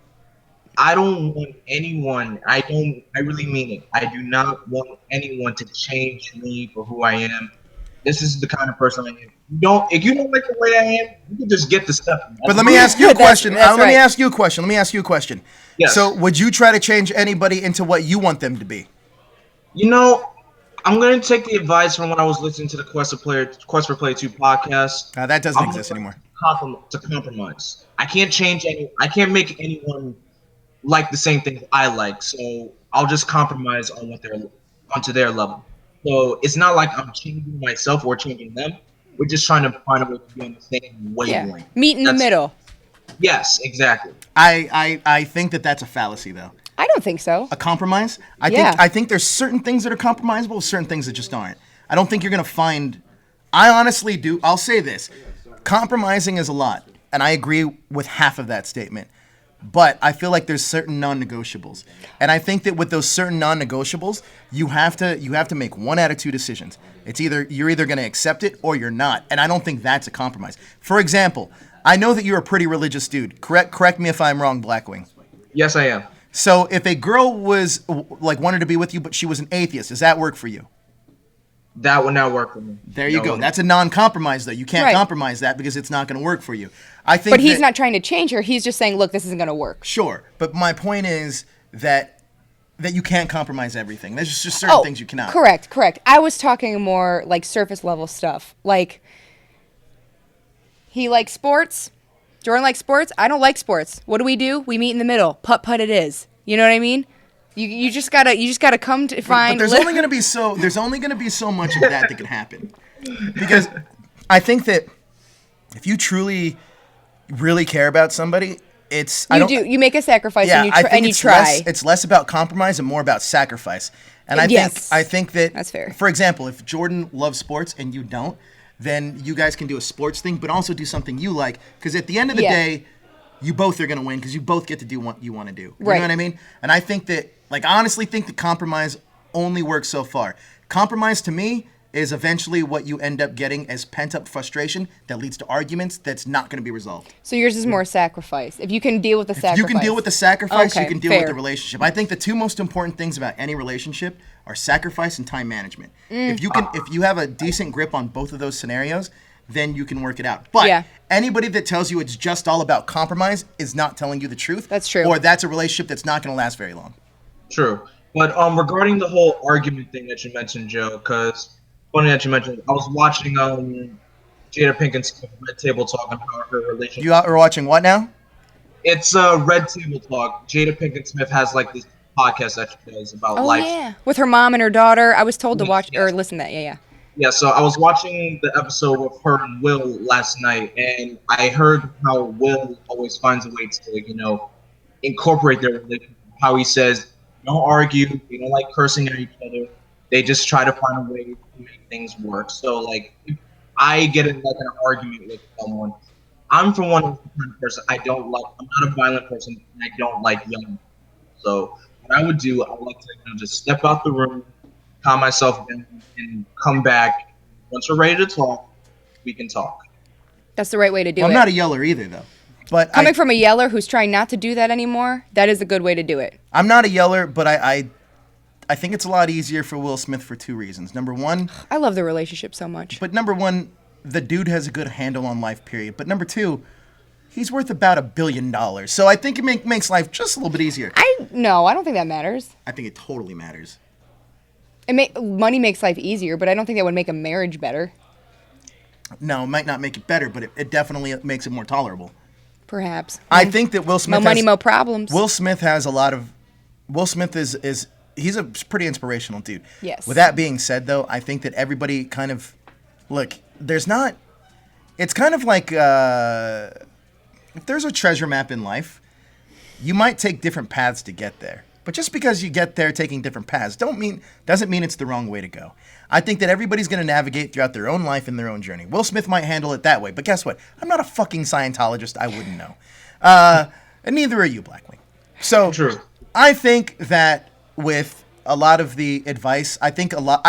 I don't want anyone. I really mean it. I do not want anyone to change me for who I am. This is the kind of person I am. If you don't like the way I am, you can just get the stuff. But let me ask you a question. That's Let me right. ask you a question. Yes. So, would you try to change anybody into what you want them to be? I'm going to take the advice from when I was listening to the Quest for Play 2 podcast. That doesn't I'm exist gonna anymore. Compromise. I can't make anyone like the same things I like, so I'll just compromise onto their level. So it's not like I'm changing myself or changing them. We're just trying to find a way to be on the same wavelength. Yeah. Meet in the middle. Yes, exactly. I think that's a fallacy, though. I don't think so. A compromise? I think there's certain things that are compromisable, certain things that just aren't. I don't think you're going to find. I honestly do. I'll say this. Compromising is a lot, and I agree with half of that statement. But I feel like there's certain non-negotiables. And I think that with those certain non-negotiables, you have to make one out of two decisions. You're either going to accept it or you're not. And I don't think that's a compromise. For example, I know that you're a pretty religious dude. Correct me if I'm wrong, Blackwing. Yes, I am. So if a girl was wanted to be with you, but she was an atheist, does that work for you? That would not work for me. There you go. That's a non-compromise, though. You can't compromise that because it's not going to work for you. I think. But he's not trying to change her. He's just saying, look, this isn't going to work. Sure, but my point is that you can't compromise everything. There's just certain things you cannot. Correct. I was talking more like surface level stuff. Like, he likes sports. Jordan likes sports. I don't like sports. What do? We meet in the middle. Putt it is. You know what I mean? You just gotta come to find. But there's only going to be so much of that can happen, because I think that if you truly, really care about somebody, you make a sacrifice and you try. It's less about compromise and more about sacrifice. And I think that that's fair. For example, if Jordan loves sports and you don't, then you guys can do a sports thing, but also do something you like. Because at the end of the day, you both are going to win because you both get to do what you want to do. You know what I mean? And I think that, I honestly think that compromise only works so far. Compromise to me is eventually what you end up getting as pent-up frustration that leads to arguments that's not going to be resolved. So yours is more sacrifice. If you can deal with the sacrifice. If you can deal with the sacrifice, you can deal with the relationship. I think the two most important things about any relationship are sacrifice and time management. If you have a decent grip on both of those scenarios, then you can work it out. But anybody that tells you it's just all about compromise is not telling you the truth. That's true. Or that's a relationship that's not going to last very long. True. But regarding the whole argument thing that you mentioned, Joe, because funny that you mentioned, I was watching Jada Pinkett Red Table Talk about her relationship. You are watching what now? It's Red Table Talk. Jada Pinkett Smith has this podcast that she does about life. Yeah, with her mom and her daughter. I was told to watch or listen to that. Yeah. Yeah, so I was watching the episode with her and Will last night, and I heard how Will always finds a way to, incorporate their relationship. How he says, don't argue, they don't like cursing at each other. They just try to find a way to make things work. So, I get in like an argument with someone, I'm from one kind of person. I'm not a violent person, and I don't like yelling. So what I would do, I would like to just step out the room, calm myself down, and come back. Once we're ready to talk, we can talk. That's the right way to do Well, it. I'm not a yeller either, though. But Coming from a yeller who's trying not to do that anymore, that is a good way to do it. I'm not a yeller, but I think it's a lot easier for Will Smith for 2 reasons. Number one, I love the relationship so much. But number one, the dude has a good handle on life, period. But number two, he's worth about $1 billion. So I think it makes life just a little bit easier. No, I don't think that matters. I think it totally matters. Money makes life easier, but I don't think that would make a marriage better. No, it might not make it better, but it definitely makes it more tolerable. Perhaps. I think that Will Smith No money, no problems. Will Smith has a lot of... Will Smith is he's a pretty inspirational dude. Yes. With that being said, though, I think that everybody kind of... Look, there's not... It's kind of like... if there's a treasure map in life, you might take different paths to get there. But just because you get there taking different paths doesn't mean it's the wrong way to go. I think that everybody's going to navigate throughout their own life and their own journey. Will Smith might handle it that way, but guess what? I'm not a fucking Scientologist. I wouldn't know. And neither are you, Blackwing. So True. I think that with a lot of the advice, I think that a lot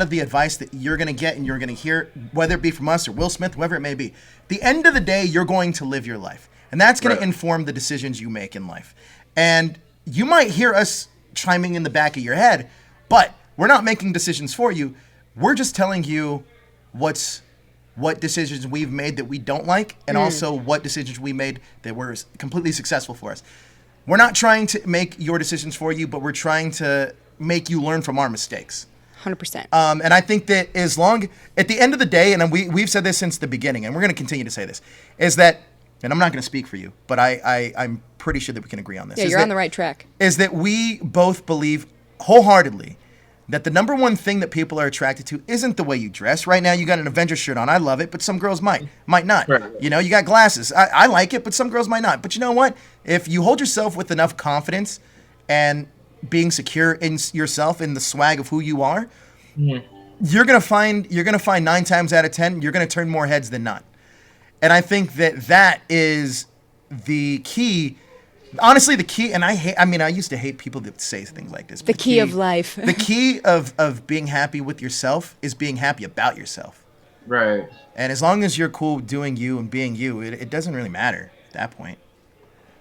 of the advice that you're going to get and you're going to hear, whether it be from us or Will Smith, whoever it may be, the end of the day, you're going to live your life. And that's going to inform the decisions you make in life. And you might hear us chiming in the back of your head, but we're not making decisions for you. We're just telling you what decisions we've made that we don't like, and also what decisions we made that were completely successful for us. We're not trying to make your decisions for you, but we're trying to make you learn from our mistakes. 100%. And I think that at the end of the day, and we've said this since the beginning, and we're going to continue to say this, is that, and I'm not going to speak for you, but I'm pretty sure that we can agree on this. Yeah, you're on the right track. Is that we both believe wholeheartedly that the number one thing that people are attracted to isn't the way you dress. Right now, you got an Avengers shirt on. I love it, but some girls might not. Right. You know, you got glasses. I like it, but some girls might not. But you know what? If you hold yourself with enough confidence and being secure in yourself, in the swag of who you are, you're gonna find 9 times out of 10 you're gonna turn more heads than not. And I think that is the key. Honestly, the key, and I used to hate people that say things like this. The key of life. The key of being happy with yourself is being happy about yourself. Right. And as long as you're cool doing you and being you, it doesn't really matter at that point.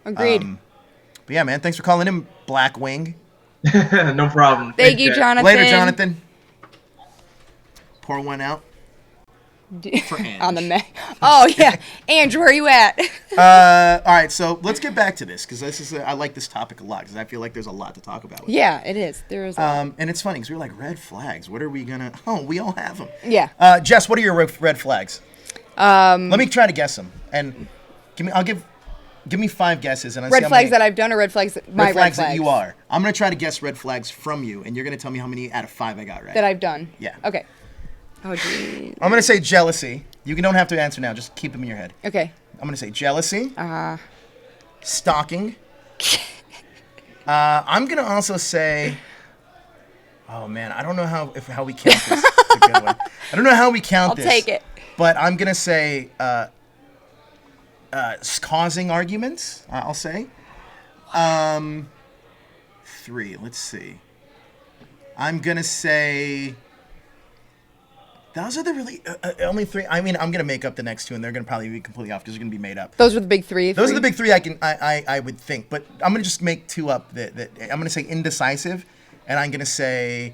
Agreed. But yeah, man, thanks for calling in, Blackwing. No problem. Thank you, Jonathan. Later, Jonathan. Pour one out. For Ange. On the Mac. Oh, yeah. Ange, where are you at? All right, so let's get back to this, because I like this topic a lot, because I feel like there's a lot to talk about. Yeah, it is. There is. And it's funny, because we're like, red flags. What are we going to... Oh, we all have them. Yeah. Jess, what are your red flags? Let me try to guess them. And give me 5 guesses. And red flags that I've done, or red flags that red flags that you are. I'm going to try to guess red flags from you, and you're going to tell me how many out of 5 I got right. That I've done? Yeah. Okay. Oh, geez. I'm going to say jealousy. You don't have to answer now. Just keep them in your head. Okay. I'm going to say jealousy. Stalking. I'm going to also say... Oh, man. I don't know how we count this. It's a good one. I don't know how we count this. I'll take it. But I'm going to say causing arguments, I'll say. 3. Let's see. I'm going to say... Those are the really only 3. I mean, I'm gonna make up the next 2, and they're gonna probably be completely off because they're gonna be made up. Those were the big 3. Those are the big 3. I would think, but I'm gonna just make 2 up. That I'm gonna say indecisive, and I'm gonna say,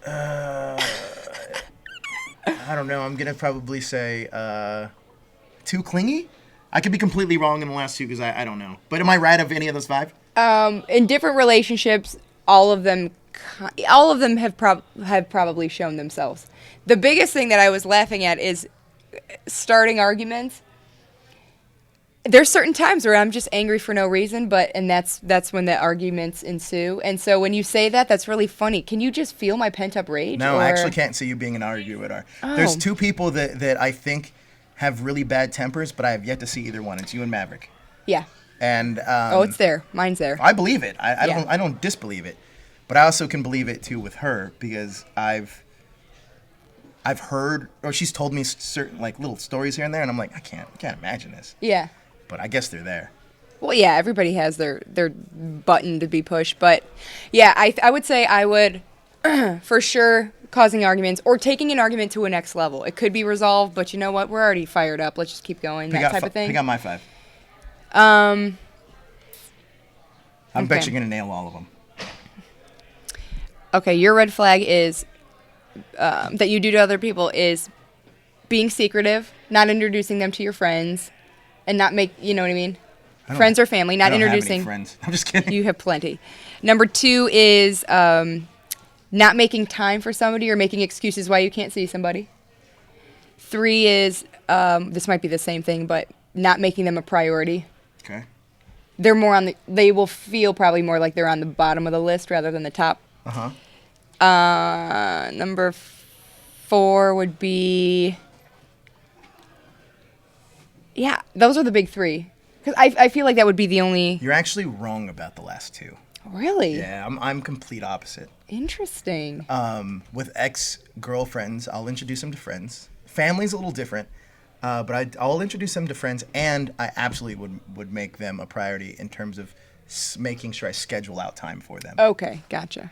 I don't know. I'm gonna probably say too clingy. I could be completely wrong in the last 2 because I don't know. But am I right of any of those 5? In different relationships, all of them have probably shown themselves. The biggest thing that I was laughing at is starting arguments. There's certain times where I'm just angry for no reason, and that's when the arguments ensue. And so when you say that, that's really funny. Can you just feel my pent-up rage? No, I actually can't see you being an arguer. Oh. There's 2 people that I think have really bad tempers, but I have yet to see either one. It's you and Maverick. Yeah. And it's there. Mine's there. I believe it. I don't disbelieve it. But I also can believe it too with her, because I've heard, or she's told me certain like little stories here and there, and I'm like, I can't imagine this. Yeah. But I guess they're there. Well, yeah, everybody has their button to be pushed, but yeah, I would say I would for sure causing arguments or taking an argument to a next level. It could be resolved, but you know what? We're already fired up. Let's just keep going. That type of thing. Pick out my 5. I bet you're gonna nail all of them. Okay, your red flag is that you do to other people is being secretive, not introducing them to your friends, and not make, you know what I mean? Friends or family, not introducing. Have any friends. I'm just kidding. You have plenty. Number 2 is not making time for somebody or making excuses why you can't see somebody. 3 is, this might be the same thing, but not making them a priority. Okay. They're more on they will feel probably more like they're on the bottom of the list rather than the top. Number 4 would be, yeah, those are the big 3. Because I feel like that would be the only... You're actually wrong about the last 2. Really? Yeah, I'm complete opposite. Interesting. With ex-girlfriends, I'll introduce them to friends. Family's a little different, but I'll introduce them to friends, and I absolutely would make them a priority in terms of making sure I schedule out time for them. Okay, gotcha.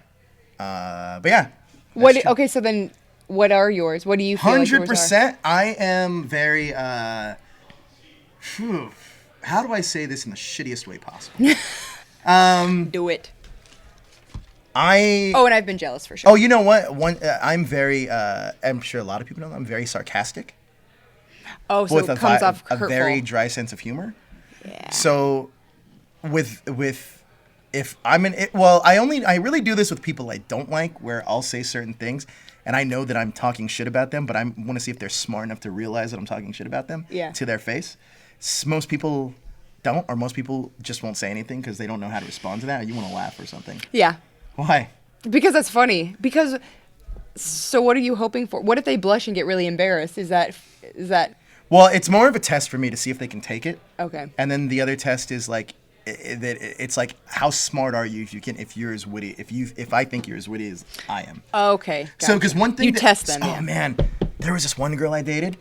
But yeah. Okay, so then what are yours? What do you feel 100%, like yours are? I am very... how do I say this in the shittiest way possible? Do it. And I've been jealous for sure. Oh, you know what? I'm very, I'm sure a lot of people know, I'm very sarcastic. Oh, so it comes off hurtful. A very dry sense of humor. Yeah. So, if I'm I really do this with people I don't like, where I'll say certain things, and I know that I'm talking shit about them, but I want to see if they're smart enough to realize that I'm talking shit about them to their face. Most people don't, or most people just won't say anything because they don't know how to respond to that, or you want to laugh or something. Yeah. Why? Because that's funny. So what are you hoping for? What if they blush and get really embarrassed? Is that? Well, it's more of a test for me to see if they can take it. Okay. And then the other test is like, it's like, how smart are you if you're as witty, if I think you're as witty as I am. Okay. Gotcha. So, because one thing you test them. Oh man, there was this one girl I dated.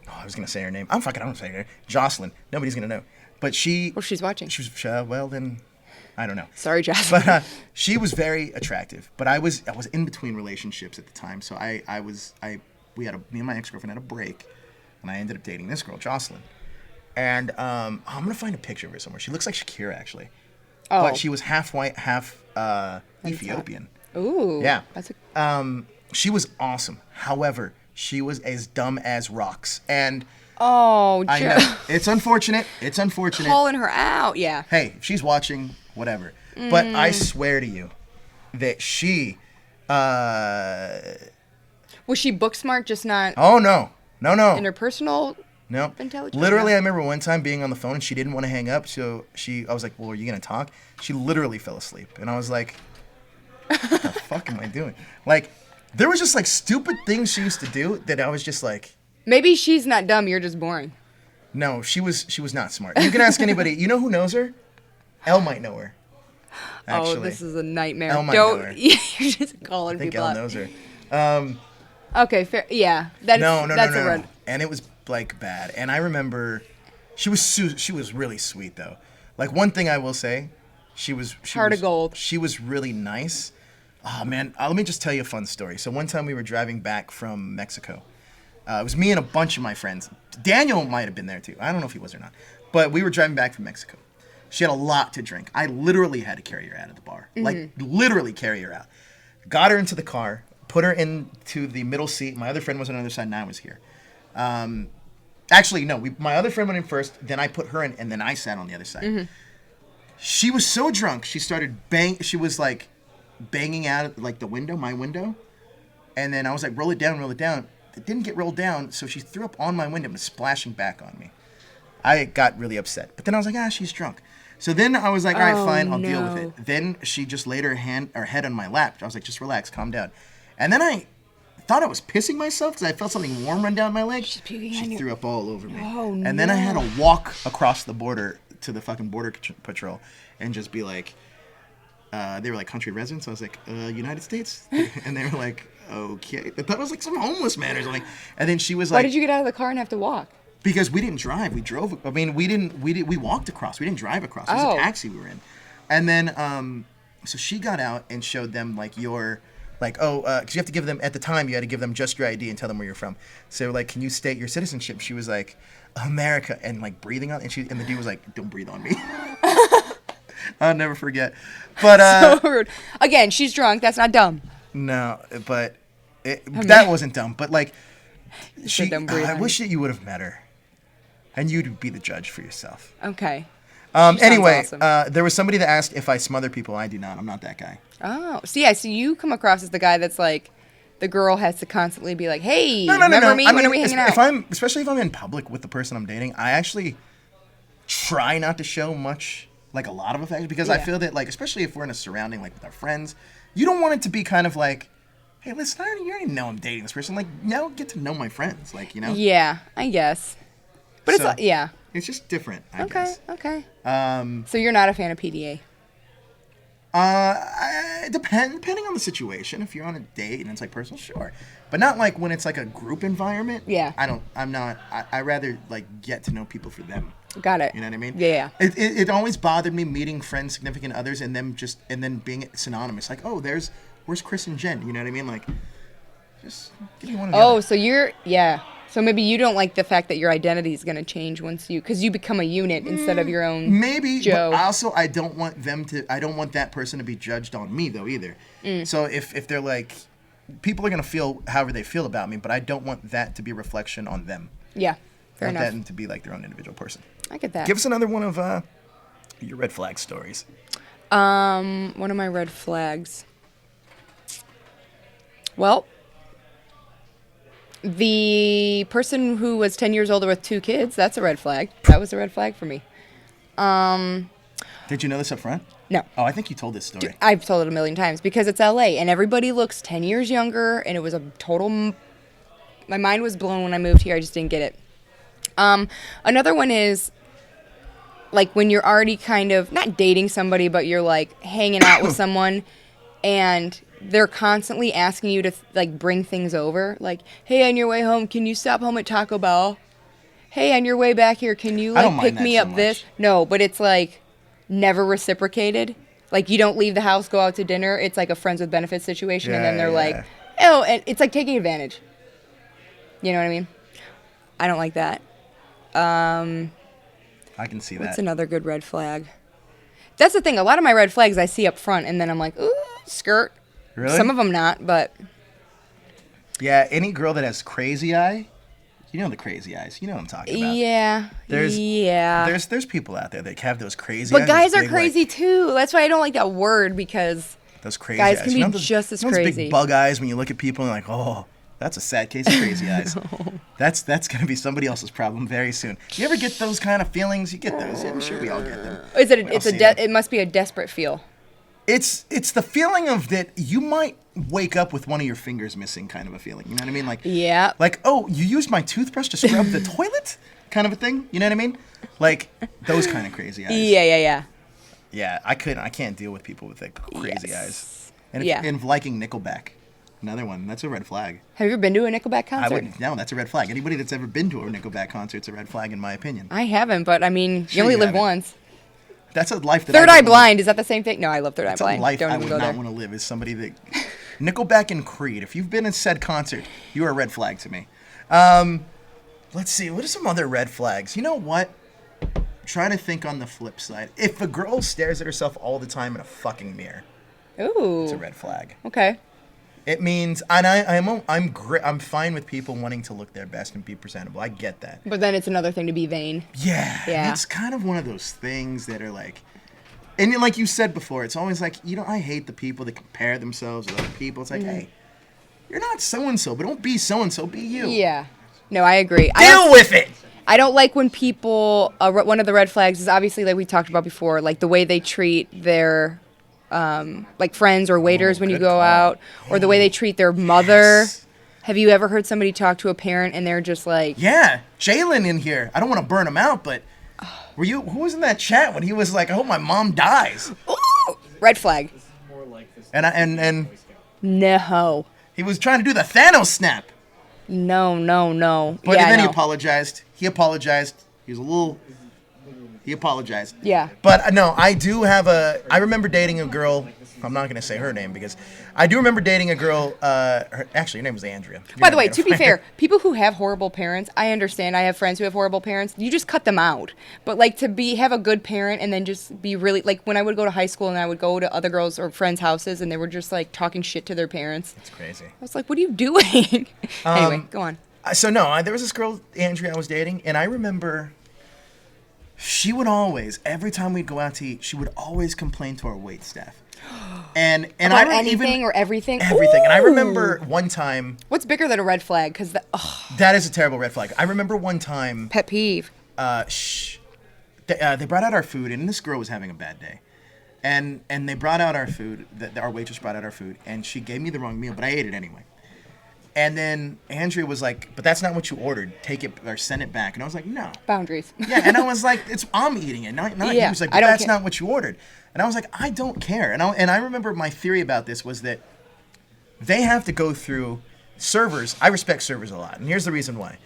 Oh, I was gonna say her name. I'm gonna say her name. Jocelyn. Nobody's gonna know. But she's watching. She was well then. I don't know. Sorry, Jocelyn. But she was very attractive. But I was in between relationships at the time, so me and my ex-girlfriend had a break, and I ended up dating this girl, Jocelyn. And I'm gonna find a picture of her somewhere. She looks like Shakira actually. Oh. But she was half white, half Ethiopian. Ooh. Yeah. That's she was awesome. However, she was as dumb as rocks. And I know. It's unfortunate. Calling her out, yeah. Hey, if she's watching, whatever. But I swear to you that she... Was she book smart, just not... Oh, no. No. Interpersonal... No. Intelligent? Literally, I remember one time being on the phone and she didn't want to hang up, so I was like, well, are you going to talk? She literally fell asleep. And I was like, what the fuck am I doing? Like, there was just like stupid things she used to do that I was just like... Maybe she's not dumb, you're just boring. No, she was not smart. You can ask anybody. You know who knows her? Elle might know her. Actually. Oh, this is a nightmare. Elle might know her. You're just calling people out. I think Elle knows her. Okay, fair. Yeah. That's a red. And it was like bad. And I remember she was really sweet though. Like one thing I will say, she was heart of gold. She was really nice. Oh man, let me just tell you a fun story. So one time we were driving back from Mexico. It was me and a bunch of my friends. Daniel might have been there too. I don't know if he was or not. But we were driving back from Mexico. She had a lot to drink. I literally had to carry her out of the bar. Mm-hmm. Like, literally carry her out. Got her into the car, put her into the middle seat. My other friend was on the other side, and I was here. Actually, no. My other friend went in first, then I put her in, and then I sat on the other side. Mm-hmm. She was so drunk, she started she was, like, banging out, like, the window, my window. And then I was like, roll it down, roll it down. It didn't get rolled down, so she threw up on my window and was splashing back on me. I got really upset. But then I was like, she's drunk. So then I was like, all right, fine, I'll deal with it. Then she just laid her head on my lap. I was like, just relax, calm down. And then I thought I was pissing myself because I felt something warm run down my leg. She threw up all over me. Oh, no. And then I had to walk across the border to the fucking border patrol and just be like, they were like country residents. I was like, United States? And they were like, okay. I thought it was like some homeless man or something. And then she was Why like, did you get out of the car and have to walk? because we didn't drive. We drove. I mean, we walked across. We didn't drive across. It was a taxi we were in. And then, so she got out and showed them like your, like, because you have to give them, at the time, you had to give them just your ID and tell them where you're from. So like, can you state your citizenship? She was like, America, and like breathing on, and the dude was like, don't breathe on me. I'll never forget. But So rude. Again, she's drunk. That's not dumb. no, but that wasn't dumb. But like, don't breathe I on wish that you would have met her, and you'd be the judge for yourself. Okay. Anyway, awesome. there was somebody that asked if I smother people. I do not. I'm not that guy. Oh, so yeah, so you come across as the guy that's like, the girl has to constantly be like, hey, remember me? When are we hanging out? Especially if I'm in public with the person I'm dating, I actually try not to show much, like a lot of affection, because I feel that, like, especially if we're in a surrounding, like with our friends, you don't want it to be kind of like, hey, listen, you already know I'm dating this person. Like, now get to know my friends, like, you know? Yeah, I guess. But So, it's, yeah. It's just different, I guess. Okay. So you're not a fan of PDA? Depending on the situation. If you're on a date and it's like personal, sure, but not like when it's like a group environment. Yeah. I rather like get to know people for them. Got it. You know what I mean? Yeah. It always bothered me meeting friends, significant others, and then being synonymous. Like, oh, where's Chris and Jen? You know what I mean? Like, just give me one of the other. So so maybe you don't like the fact that your identity is going to change because you become a unit instead of your own Maybe, Joe. but also I don't want that person to be judged on me though either. So if they're like, people are going to feel however they feel about me, but I don't want that to be a reflection on them. Yeah, fair I enough. want that to be like their own individual person. I get that. Give us another one of your red flag stories. One of my red flags. Well, the person who was 10 years older with 2 kids, that's a red flag. That was a red flag for me. Did you know this up front? No. Oh, I think you told this story. I've told it a million times because it's LA and everybody looks 10 years younger, and it was a total... My mind was blown when I moved here. I just didn't get it. Another one is like when you're already kind of not dating somebody, but you're like hanging out with someone and they're constantly asking you to like bring things over. Like, hey, on your way home, can you stop home at Taco Bell? Hey, on your way back here, can you like pick me up this? No, but it's like never reciprocated. Like you don't leave the house, go out to dinner. It's like a friends with benefits situation, and then they're like, oh, and it's like taking advantage. You know what I mean? I don't like that. I can see that. What's another good red flag? That's the thing. A lot of my red flags I see up front, and then I'm like, ooh, skirt. Really? Some of them not, but... Yeah, any girl that has crazy eye, you know the crazy eyes. You know what I'm talking about. Yeah. There's people out there that have those crazy eyes. But guys are crazy, too. That's why I don't like that word, because... Those crazy guys eyes. can be just as crazy. Those big bug eyes when you look at people and like, oh... That's a sad case of crazy eyes. That's going to be somebody else's problem very soon. You ever get those kind of feelings? You get those. I'm sure we all get them. It must be a desperate feel. It's the feeling of that you might wake up with one of your fingers missing kind of a feeling. You know what I mean? Like, yeah. Like, oh, you used my toothbrush to scrub the toilet? Kind of a thing. You know what I mean? Like those kind of crazy eyes. Yeah. Yeah, I can't deal with people with like crazy eyes. And Yeah. and liking Nickelback. Another one. That's a red flag. Have you ever been to a Nickelback concert? No, that's a red flag. Anybody that's ever been to a Nickelback concert's a red flag, in my opinion. I haven't, but I mean, Sure you only you live haven't. once. That's a life that Third Eye Blind, is that the same thing? No, I love Third Eye That's Blind. a life Don't I even would go not there. want to live. Is somebody that Nickelback and Creed. If you've been in said concert, you are a red flag to me. Let's see. What are some other red flags? You know what? I'm trying to think on the flip side. If a girl stares at herself all the time in a fucking mirror, Ooh. it's a red flag. Okay. It means, and I'm fine with people wanting to look their best and be presentable. I get that. But then it's another thing to be vain. Yeah. It's kind of one of those things that are like, and like you said before, it's always like, I hate the people that compare themselves with other people. It's like, hey, you're not so-and-so, but don't be so-and-so, be you. Yeah. No, I agree. Deal with it! I don't like when people, one of the red flags is obviously like we talked about before, like the way they treat their, like friends or waiters when you go out, or the way they treat their mother. Yes. Have you ever heard somebody talk to a parent and they're just like... Yeah, Jalen in here. I don't want to burn him out, but who was in that chat when he was like, I hope my mom dies? Ooh, red flag. And No. He was trying to do the Thanos snap. No. But yeah, then he no. apologized. He apologized. He apologized. Yeah. But no, I remember dating a girl. I'm not going to say her name because I do remember dating a girl. Actually, her name was Andrea. By the way, to be fair, people who have horrible parents, I understand. I have friends who have horrible parents. You just cut them out. But like have a good parent and then just be really like when I would go to high school and I would go to other girls or friends' houses and they were just like talking shit to their parents. That's crazy. I was like, what are you doing? Anyway, go on. So no, there was this girl, Andrea, I was dating, and I remember she would always, every time we'd go out to eat, she would always complain to our wait staff. And about anything or everything? Everything. And I Ooh. remember one time. What's bigger than a red flag? Because that is a terrible red flag. I remember one time. Pet peeve. They brought out our food, and this girl was having a bad day. And they brought out our food. Our waitress brought out our food, and she gave me the wrong meal, but I ate it anyway. And then Andrea was like, "But that's not what you ordered. Take it or send it back." And I was like, "No." Boundaries. Yeah, and I was like, I'm eating it, not you. He was like, "But that's not what you ordered." And I was like, "I don't care." And I remember my theory about this was that they have to go through servers. I respect servers a lot, and here's the reason why.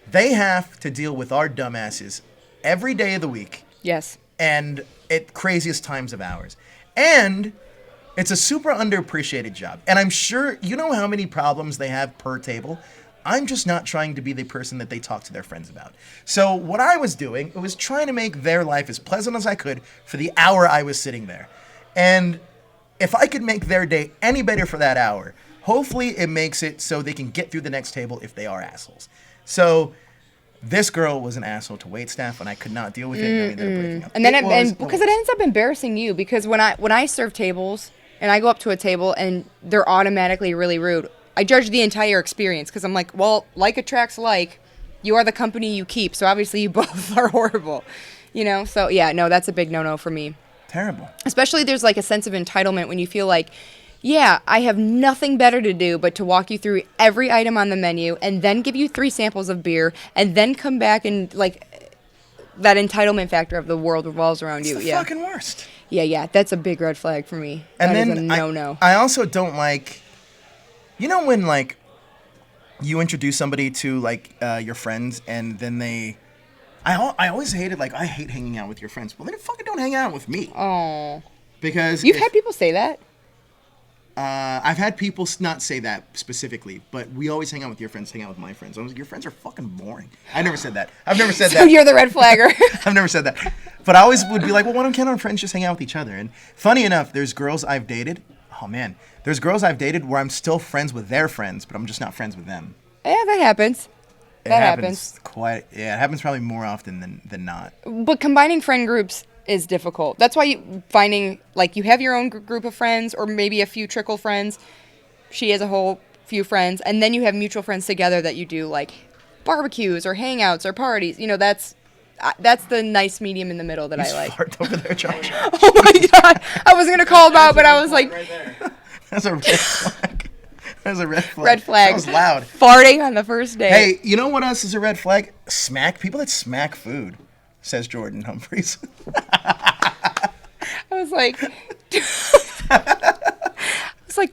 They have to deal with our dumbasses every day of the week. Yes. And at craziest times of hours. And it's a super underappreciated job. And I'm sure you know how many problems they have per table. I'm just not trying to be the person that they talk to their friends about. So what I was doing was trying to make their life as pleasant as I could for the hour I was sitting there. And if I could make their day any better for that hour, hopefully it makes it so they can get through the next table if they are assholes. So this girl was an asshole to waitstaff, and I could not deal with it. And we ended up breaking up. And then because it ends up embarrassing you, because when I serve tables and I go up to a table and they're automatically really rude, I judge the entire experience because I'm like, well, like attracts like. You are the company you keep, so obviously you both are horrible, you know. So yeah, no, that's a big no-no for me. Terrible. Especially there's like a sense of entitlement when you feel like, yeah, I have nothing better to do but to walk you through every item on the menu and then give you 3 samples of beer and then come back and like that entitlement factor of the world revolves around you. It's the fucking worst. Yeah, that's a big red flag for me. And that then is a no-no. I also don't like, you know, when like you introduce somebody to like your friends and then I always hated, like, I hate hanging out with your friends. Well, then fucking don't hang out with me. Oh. Because you've had people say that? I've had people not say that specifically, but we always hang out with your friends, hang out with my friends. I was like, your friends are fucking boring. I never said that. I've never said so that. You're the red flagger. I've never said that. But I always would be like, well, why don't our friends just hang out with each other? And funny enough, there's girls I've dated. Oh, man. There's girls I've dated where I'm still friends with their friends, but I'm just not friends with them. Yeah, that happens. It happens it happens probably more often than not. But combining friend groups is difficult. That's why you have your own group of friends or maybe a few trickle friends. She has a whole few friends. And then you have mutual friends together that you do like barbecues or hangouts or parties. You know, that's the nice medium in the middle that I like. Fart over there, Josh. Oh my God. I was going to call him out, but I was like. Right there. That's a red flag. That's a red flag. Red flag. That was loud. Farting on the first day. Hey, you know what else is a red flag? People that smack food, says Jordan Humphreys. I was like,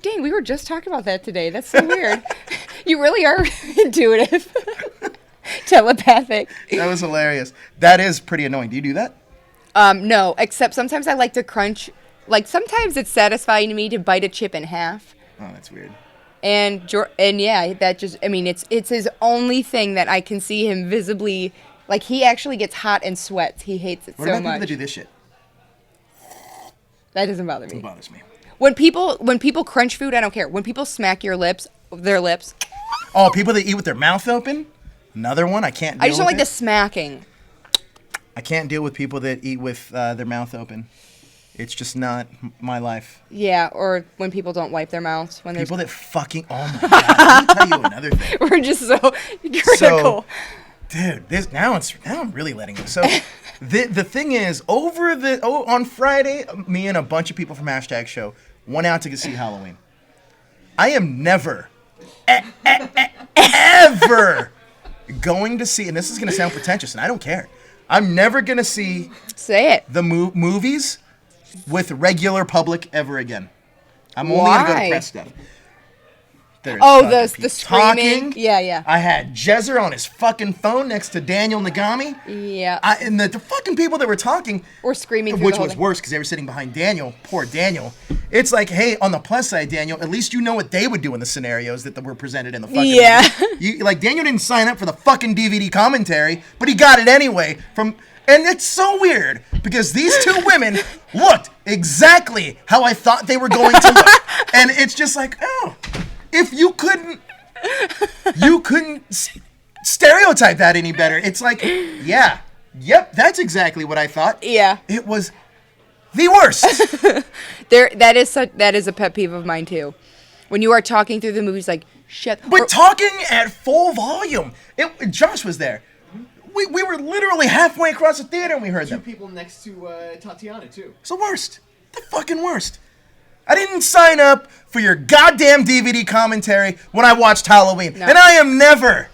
dang, we were just talking about that today. That's so weird. You really are intuitive. Telepathic. That was hilarious. That is pretty annoying. Do you do that? No, except sometimes I like to crunch. Like, sometimes it's satisfying to me to bite a chip in half. Oh, that's weird. And yeah, that just, I mean, it's his only thing that I can see him visibly, like, he actually gets hot and sweats. He hates it so much. What about people that do this shit? That doesn't bother me. It bothers me. When people crunch food, I don't care. When people smack their lips. Oh, people that eat with their mouth open? Another one? I can't deal with I just don't like it. the smacking. I can't deal with people that eat with their mouth open. It's just not my life. Yeah, or when people don't wipe their mouths. When people that fucking, oh my God. Let me tell you another thing. We're just so critical. So, dude, now I'm really letting it. So the thing is, on Friday, me and a bunch of people from #show went out to go see Halloween. I am never, ever going to see, and this is going to sound pretentious, and I don't care. I'm never going to see the movies with regular public ever again. I'm only going to go to press stuff. There's Oh, fucking the people screaming. talking. Yeah. I had Jezzer on his fucking phone next to Daniel Nagami. Yeah. And the fucking people that were talking, Or screaming through which the whole was thing. worse because they were sitting behind Daniel. Poor Daniel. It's like, hey, on the plus side, Daniel, at least you know what they would do in the scenarios that were presented in the fucking movie. Like, Daniel didn't sign up for the fucking DVD commentary, but he got it anyway from... And it's so weird because these two women looked exactly how I thought they were going to look. And it's just like, oh, if you couldn't stereotype that any better. It's like, yeah, yep, that's exactly what I thought. Yeah. It was the worst. That is a pet peeve of mine too. When you are talking through the movies, like, shit. But talking at full volume. Josh was there. We were literally halfway across the theater and we heard them. Two people next to Tatiana, too. It's the worst. The fucking worst. I didn't sign up for your goddamn DVD commentary when I watched Halloween. No. And I am never,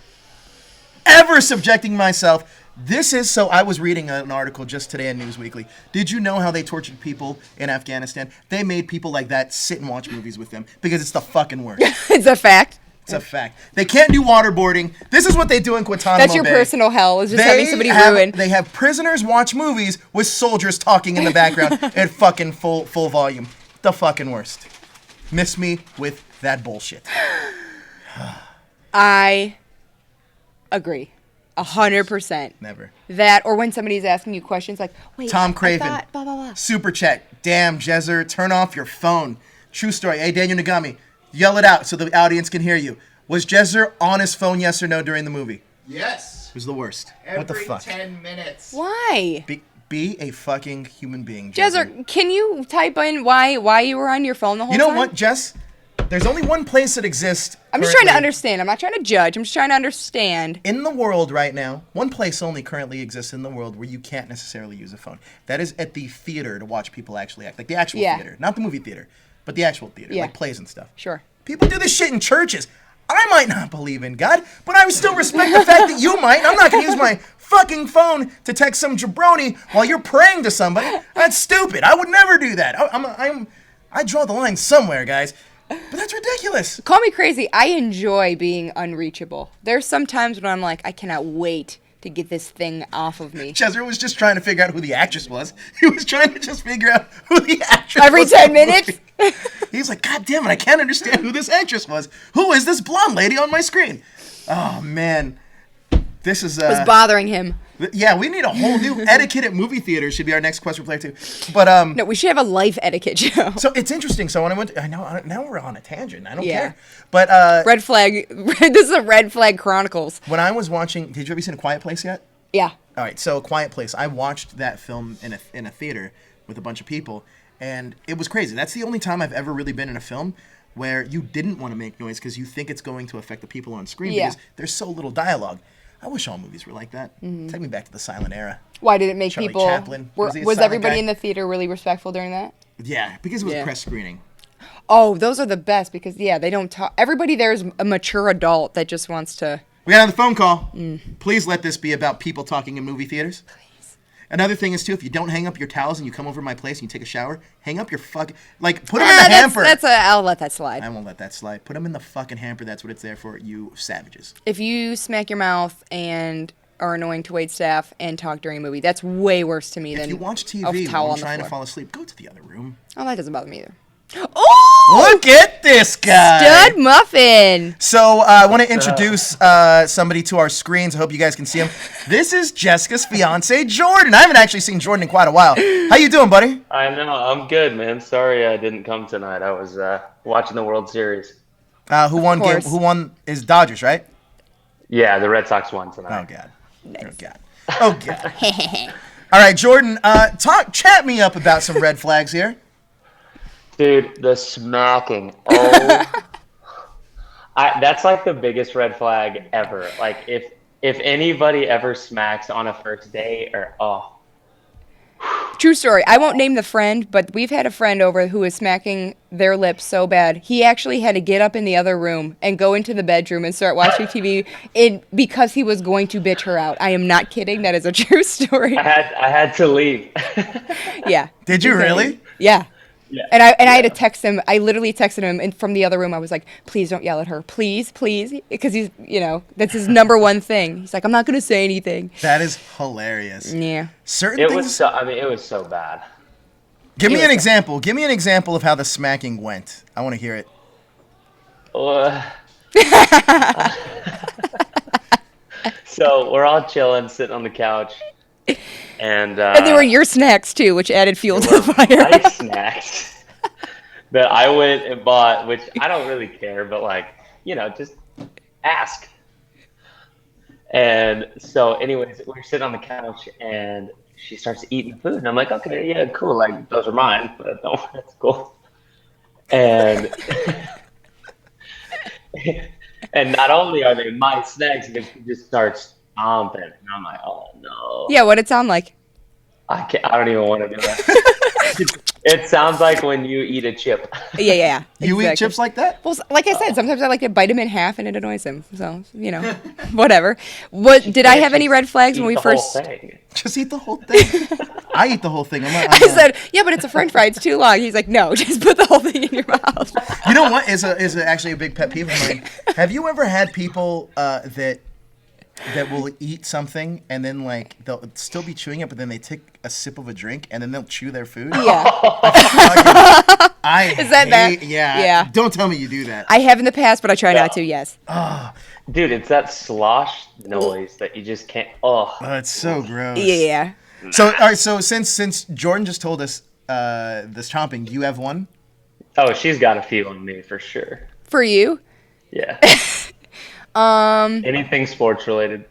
ever subjecting myself. I was reading an article just today in Newsweekly. Did you know how they tortured people in Afghanistan? They made people like that sit and watch movies with them because it's the fucking worst. It's a fact. It's a fact. They can't do waterboarding. This is what they do in Guantanamo That's your Bay. personal hell, is just having somebody ruin. They have prisoners watch movies with soldiers talking in the background at fucking full volume. The fucking worst. Miss me with that bullshit. I agree. 100%. Never. That, or when somebody's asking you questions like, wait, Tom Craven. I thought, blah, blah, blah. Super chat. Damn, Jezzer, turn off your phone. True story. Hey, Daniel Nagami, yell it out so the audience can hear you. Was Jezzer on his phone, yes or no, during the movie? Yes. It was the worst. Every What the fuck? 10 minutes. Why? Be a fucking human being, Jezzer, can you type in why you were on your phone the whole time? You know what, Jess? There's only one place that exists. I'm just trying to currently understand. I'm not trying to judge. I'm just trying to understand. in the world right now. One place only currently exists in the world where you can't necessarily use a phone. That is at the theater to watch people actually act, like the actual theater, not the movie theater, but the actual theater, like plays and stuff. Sure. People do this shit in churches. I might not believe in God, but I would still respect the fact that you might. I'm not going to use my fucking phone to text some jabroni while you're praying to somebody. That's stupid. I would never do that. I draw the line somewhere, guys. But that's ridiculous. Call me crazy. I enjoy being unreachable. There's some times when I'm like, I cannot wait to get this thing off of me. Jezzer was just trying to figure out who the actress was. He was trying to just figure out who the actress Every was. 10 minutes? He's like, God damn it, I can't understand who this actress was. Who is this blonde lady on my screen? Oh, man. This is... It was bothering him. Yeah, we need a whole new etiquette at movie theaters should be our next question for player 2. But, No, we should have a life etiquette show. so it's interesting. So when I went... now we're on a tangent. I don't Yeah. care. But, Red flag. This is a Red Flag Chronicles. when I was watching... Did you ever seen A Quiet Place yet? Yeah. All right, so A Quiet Place. I watched that film in a theater with a bunch of people, and it was crazy. That's the only time I've ever really been in a film where you didn't want to make noise because you think it's going to affect the people on screen because there's so little dialogue. I wish all movies were like that. Take me back to the silent era. Why did it make Charlie people... Chaplin. Was he a Was silent everybody guy? in the theater really respectful during that? Yeah, because it was a Yeah. press screening. Oh, those are the best because, they don't talk... Everybody there is a mature adult that just wants to... We got another phone call. Please let this be about people talking in movie theaters. Please. Another thing is, too, if you don't hang up your towels and you come over to my place and you take a shower, hang up your fucking... Like, put them in the hamper. I'll let that slide. I won't let that slide. Put them in the fucking hamper. That's what it's there for, you savages. If you smack your mouth and are annoying to wait staff and talk during a movie, that's way worse to me than If you watch a TV towel while on the trying to floor. fall asleep, go to the other room. Oh, that doesn't bother me either. Oh! Look at this guy! Stud muffin! So, I want to introduce somebody to our screens. I hope you guys can see him. This is Jessica's fiance, Jordan. I haven't actually seen Jordan in quite a while. How you doing, buddy? I know, I'm good, man. Sorry I didn't come tonight. I was watching the World Series. Who won? course. Who won? Is Dodgers, right? Yeah, the Red Sox won Oh tonight. God. Oh God. Oh God. All right, Jordan. Chat me up about some red flags here. Dude, the smacking. Oh, that's like the biggest red flag ever. Like if anybody ever smacks on a first date True story. I won't name the friend, but we've had a friend over who was smacking their lips so bad. He actually had to get up in the other room and go into the bedroom and start watching TV because he was going to bitch her out. I am not kidding. That is a true story. I had to leave. Yeah. Did you really? Yeah. Yeah. And I had to text him. I literally texted him, and from the other room, I was like, "Please don't yell at her, please, please," because he's, that's his number one thing. He's like, "I'm not gonna say anything." That is hilarious. Yeah. Certain It things. was so. I mean, it was so bad. Give me an example. Give me an example of how the smacking went. I want to hear it. So we're all chilling, sitting on the couch, and And they were your snacks too, which added fuel to the fire. nice snacks that I went and bought, which I don't really care, but just ask. And so, anyways, we're sitting on the couch, and she starts eating the food, and I'm like, okay, yeah, cool, like those are mine, but no, that's cool. And and not only are they my snacks, but she just starts stomping, and I'm like, oh no. Yeah, what'd it sound like? I don't even want to do that. It sounds like when you eat a chip. Yeah. You eat exactly. chips like that? Well, like I said, sometimes I like to bite him in half, and it annoys him. So, whatever. What did I have any red flags when we first? Whole thing. Just eat the whole thing. I eat the whole thing. I said, yeah, but it's a French fry. It's too long. He's like, no, just put the whole thing in your mouth. You know what is actually a big pet peeve of mine? Have you ever had people that will eat something and then they'll still be chewing it, but then they take a sip of a drink and then they'll chew their food? Yeah. Is that bad? Yeah. Don't tell me you do that. I have in the past, but I try not to. Yes. Dude, it's that slosh noise that you just can't. Oh, It's so gross. Yeah. So all right. So since Jordan just told us this chomping, do you have one? Oh, she's got a few on me for sure. For you? Yeah. Anything sports related.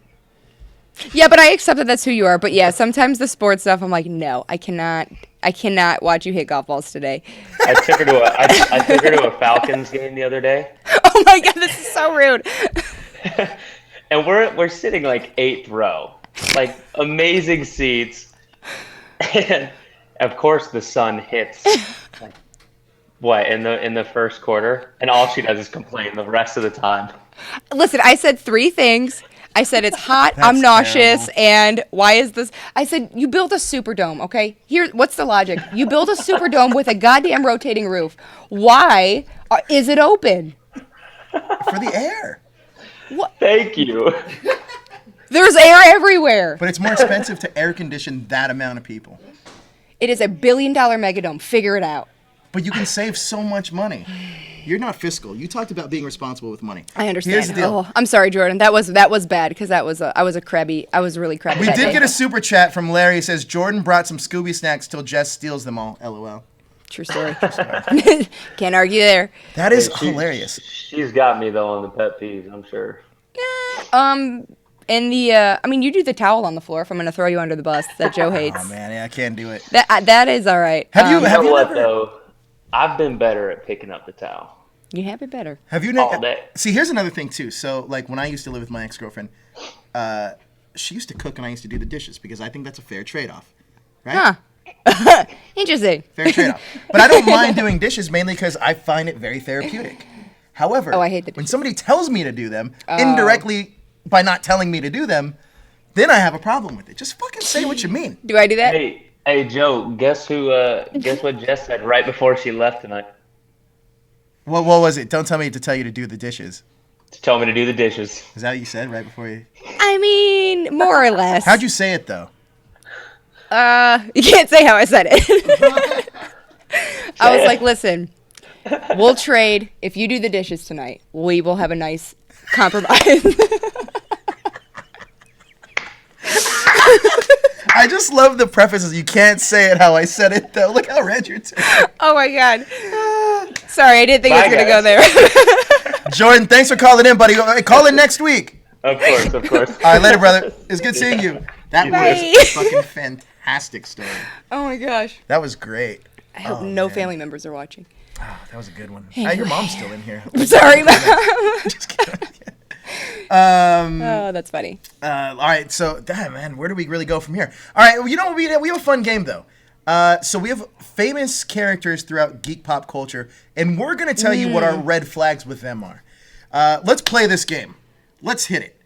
Yeah, but I accept that that's who you are. But yeah, sometimes the sports stuff, I'm like, no, I cannot watch you hit golf balls today. I took her to a Falcons game the other day. Oh my god, this is so rude. And we're sitting like 8th row, like amazing seats, and of course the sun hits. In the first quarter, and all she does is complain the rest of the time. Listen, I said 3 things. I said it's hot, I'm nauseous, and why is this? I said, you built a Superdome, okay? What's the logic? You built a Superdome with a goddamn rotating roof. Why is it open? For the air. What? Thank you. There's air everywhere. But it's more expensive to air condition that amount of people. It is $1 billion megadome. Figure it out. But you can save so much money. You're not fiscal. You talked about being responsible with money. I understand. Here's the deal. Oh, I'm sorry, Jordan. That was bad because I was really crabby. We that did day. get a super chat from Larry. He says Jordan brought some Scooby snacks till Jess steals them all. LOL. True story. Can't argue there. That is hilarious. She's got me though on the pet peeves, I'm sure. And you do the towel on the floor if I'm going to throw you under the bus that Joe hates. Oh man, yeah, I can't do it. That is all right. Have you You know what never, though? I've been better at picking up the towel. You have it better. Have you All never? day. See, here's another thing too. So, like when I used to live with my ex-girlfriend, she used to cook and I used to do the dishes because I think that's a fair trade-off, right? Huh. Interesting. Fair trade-off. But I don't mind doing dishes mainly because I find it very therapeutic. However, I hate the when dishes. somebody tells me to do them indirectly by not telling me to do them, then I have a problem with it. Just fucking say what you mean. Do I do that? Hey Joe, guess what Jess said right before she left tonight? What was it? Don't tell me to tell you to do the dishes. To tell me to do the dishes. Is that what you said right before you? I mean, more or less. How'd you say it though? You can't say how I said it. I was like, listen, we'll trade. If you do the dishes tonight, we will have a nice compromise. I just love the prefaces. You can't say it how I said it though. Look how red you're turning. Oh my god. Sorry, I didn't think Bye, it was going to go guys. there. Jordan, thanks for calling in, buddy. Call in next week. Of course. All right, later, brother. It's good seeing you. That Bye. was a fucking fantastic story. Oh my gosh. that was great. I hope Oh, no man. family members are watching. Oh, that was a good one. Anyway. Your mom's still in here. I'm sorry, Mom. Just kidding. Oh, that's funny. All right, so damn, man, where do we really go from here? All right, well, you know, we have a fun game though. So we have famous characters throughout geek pop culture, and we're gonna tell you what our red flags with them are. Let's play this game. Let's hit it.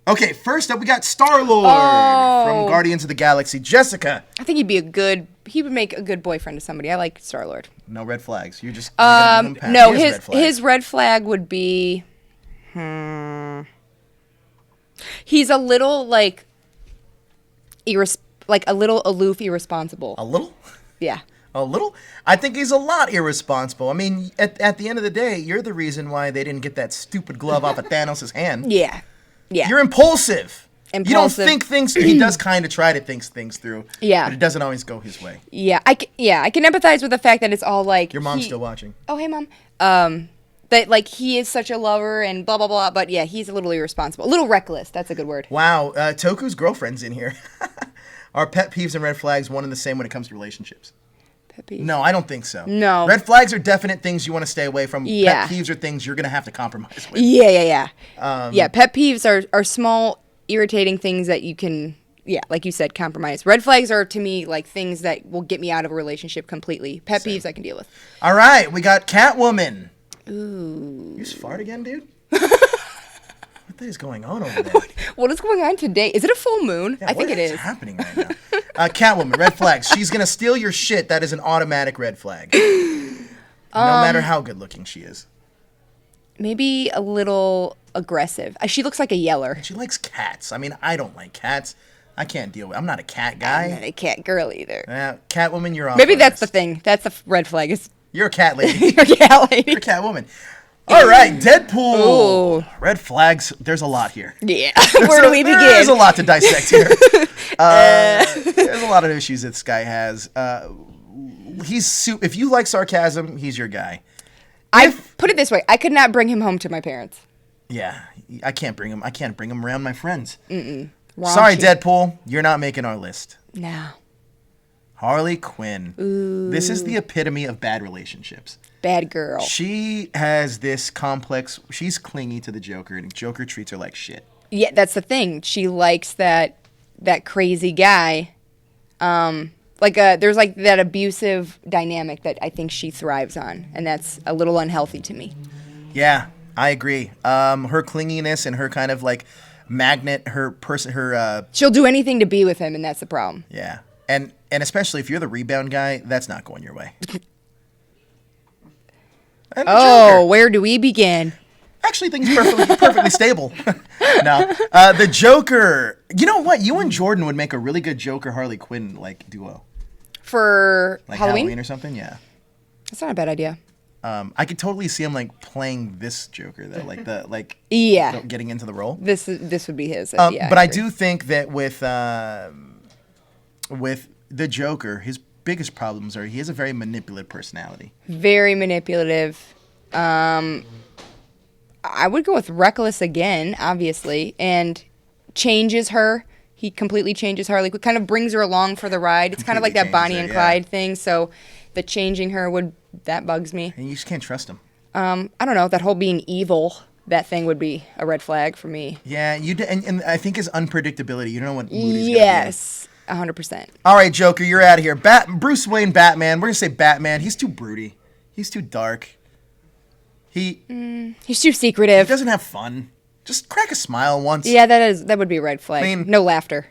Okay, first up we got Star-Lord from Guardians of the Galaxy. Jessica. I think he'd be a good he would make a good boyfriend to somebody. I like Star-Lord. No red flags. You're gonna give him a pass. No, He has his red flag would be he's a little like a little aloof, irresponsible. A little? Yeah. A little? I think he's a lot irresponsible. I mean, at the end of the day, you're the reason why they didn't get that stupid glove off of Thanos' hand. Yeah. Yeah. You're impulsive. You don't Impulsive. think things. He does kind of try to think things through. Yeah. But it doesn't always go his way. Yeah. I can empathize with the fact that it's all like Your mom's still watching. Oh, hey, Mom. That like he is such a lover and blah blah blah, but yeah, he's a little irresponsible, a little reckless. That's a good word. Wow, Toku's girlfriend's in here. Are pet peeves and red flags one and the same when it comes to relationships? Pet peeve. No, I don't think so. No. Red flags are definite things you want to stay away from. Yeah. Pet peeves are things you're going to have to compromise with. Yeah. Yeah, pet peeves are small, irritating things that you can, like you said, compromise. Red flags are, to me, like things that will get me out of a relationship completely. Pet peeves I can deal with. All right, we got Catwoman. Ooh. You just fart again, dude? What is going on over there? What is going on today? Is it a full moon? Yeah, I think it What is is. happening right now? Catwoman, red flags. She's going to steal your shit. That is an automatic red flag. No matter how good looking she is. Maybe a little aggressive. She looks like a yeller. She likes cats. I mean, I don't like cats. I can't deal with I'm not a cat guy. I'm not a cat girl either. Catwoman, you're off. Maybe on that's the this. thing. That's a red flag. You're a cat lady. You're a cat lady. You're a Catwoman. All right, Deadpool. Ooh. Red flags. There's a lot here. Yeah. Where do we begin? There's a lot to dissect here. There's a lot of issues this guy has. If you like sarcasm, he's your guy. I put it this way: I could not bring him home to my parents. Yeah, I can't bring him. I can't bring him around my friends. Raunchy. Sorry, Deadpool. You're not making our list. No. Harley Quinn. Ooh. This is the epitome of bad relationships. Bad girl. She has this complex. She's clingy to the Joker, and Joker treats her like shit. Yeah, that's the thing. She likes that crazy guy. There's like that abusive dynamic that I think she thrives on, and that's a little unhealthy to me. Yeah, I agree. Her clinginess and her kind of like magnet, She'll do anything to be with him, and that's the problem. Yeah. And especially if you're the rebound guy, that's not going your way. And the Joker. Where do we begin? Actually, things perfectly stable. No, the Joker. You know what? You and Jordan would make a really good Joker Harley Quinn like duo. For Like Halloween? or something. Yeah. That's not a bad idea. I could totally see him like playing this Joker though, Yeah. getting into the role. This would be his. But I do think that with the Joker, his biggest problems are he has a very manipulative personality. Very manipulative. I would go with reckless again, obviously, and changes her. He completely changes Harley Quinn, kind of brings her along for the ride. It's kind of like that Bonnie and Clyde thing. So the changing her that bugs me. And you just can't trust him. I don't know, that whole being evil, that thing would be a red flag for me. Yeah, and I think his unpredictability. You don't know what mood he's Yes, 100%. All right, Joker, you're out of here. Bruce Wayne, Batman. We're gonna say Batman. He's too broody. He's too dark. He's too secretive. He doesn't have fun. Just crack a smile once. Yeah, that would be a red flag. I mean- No laughter.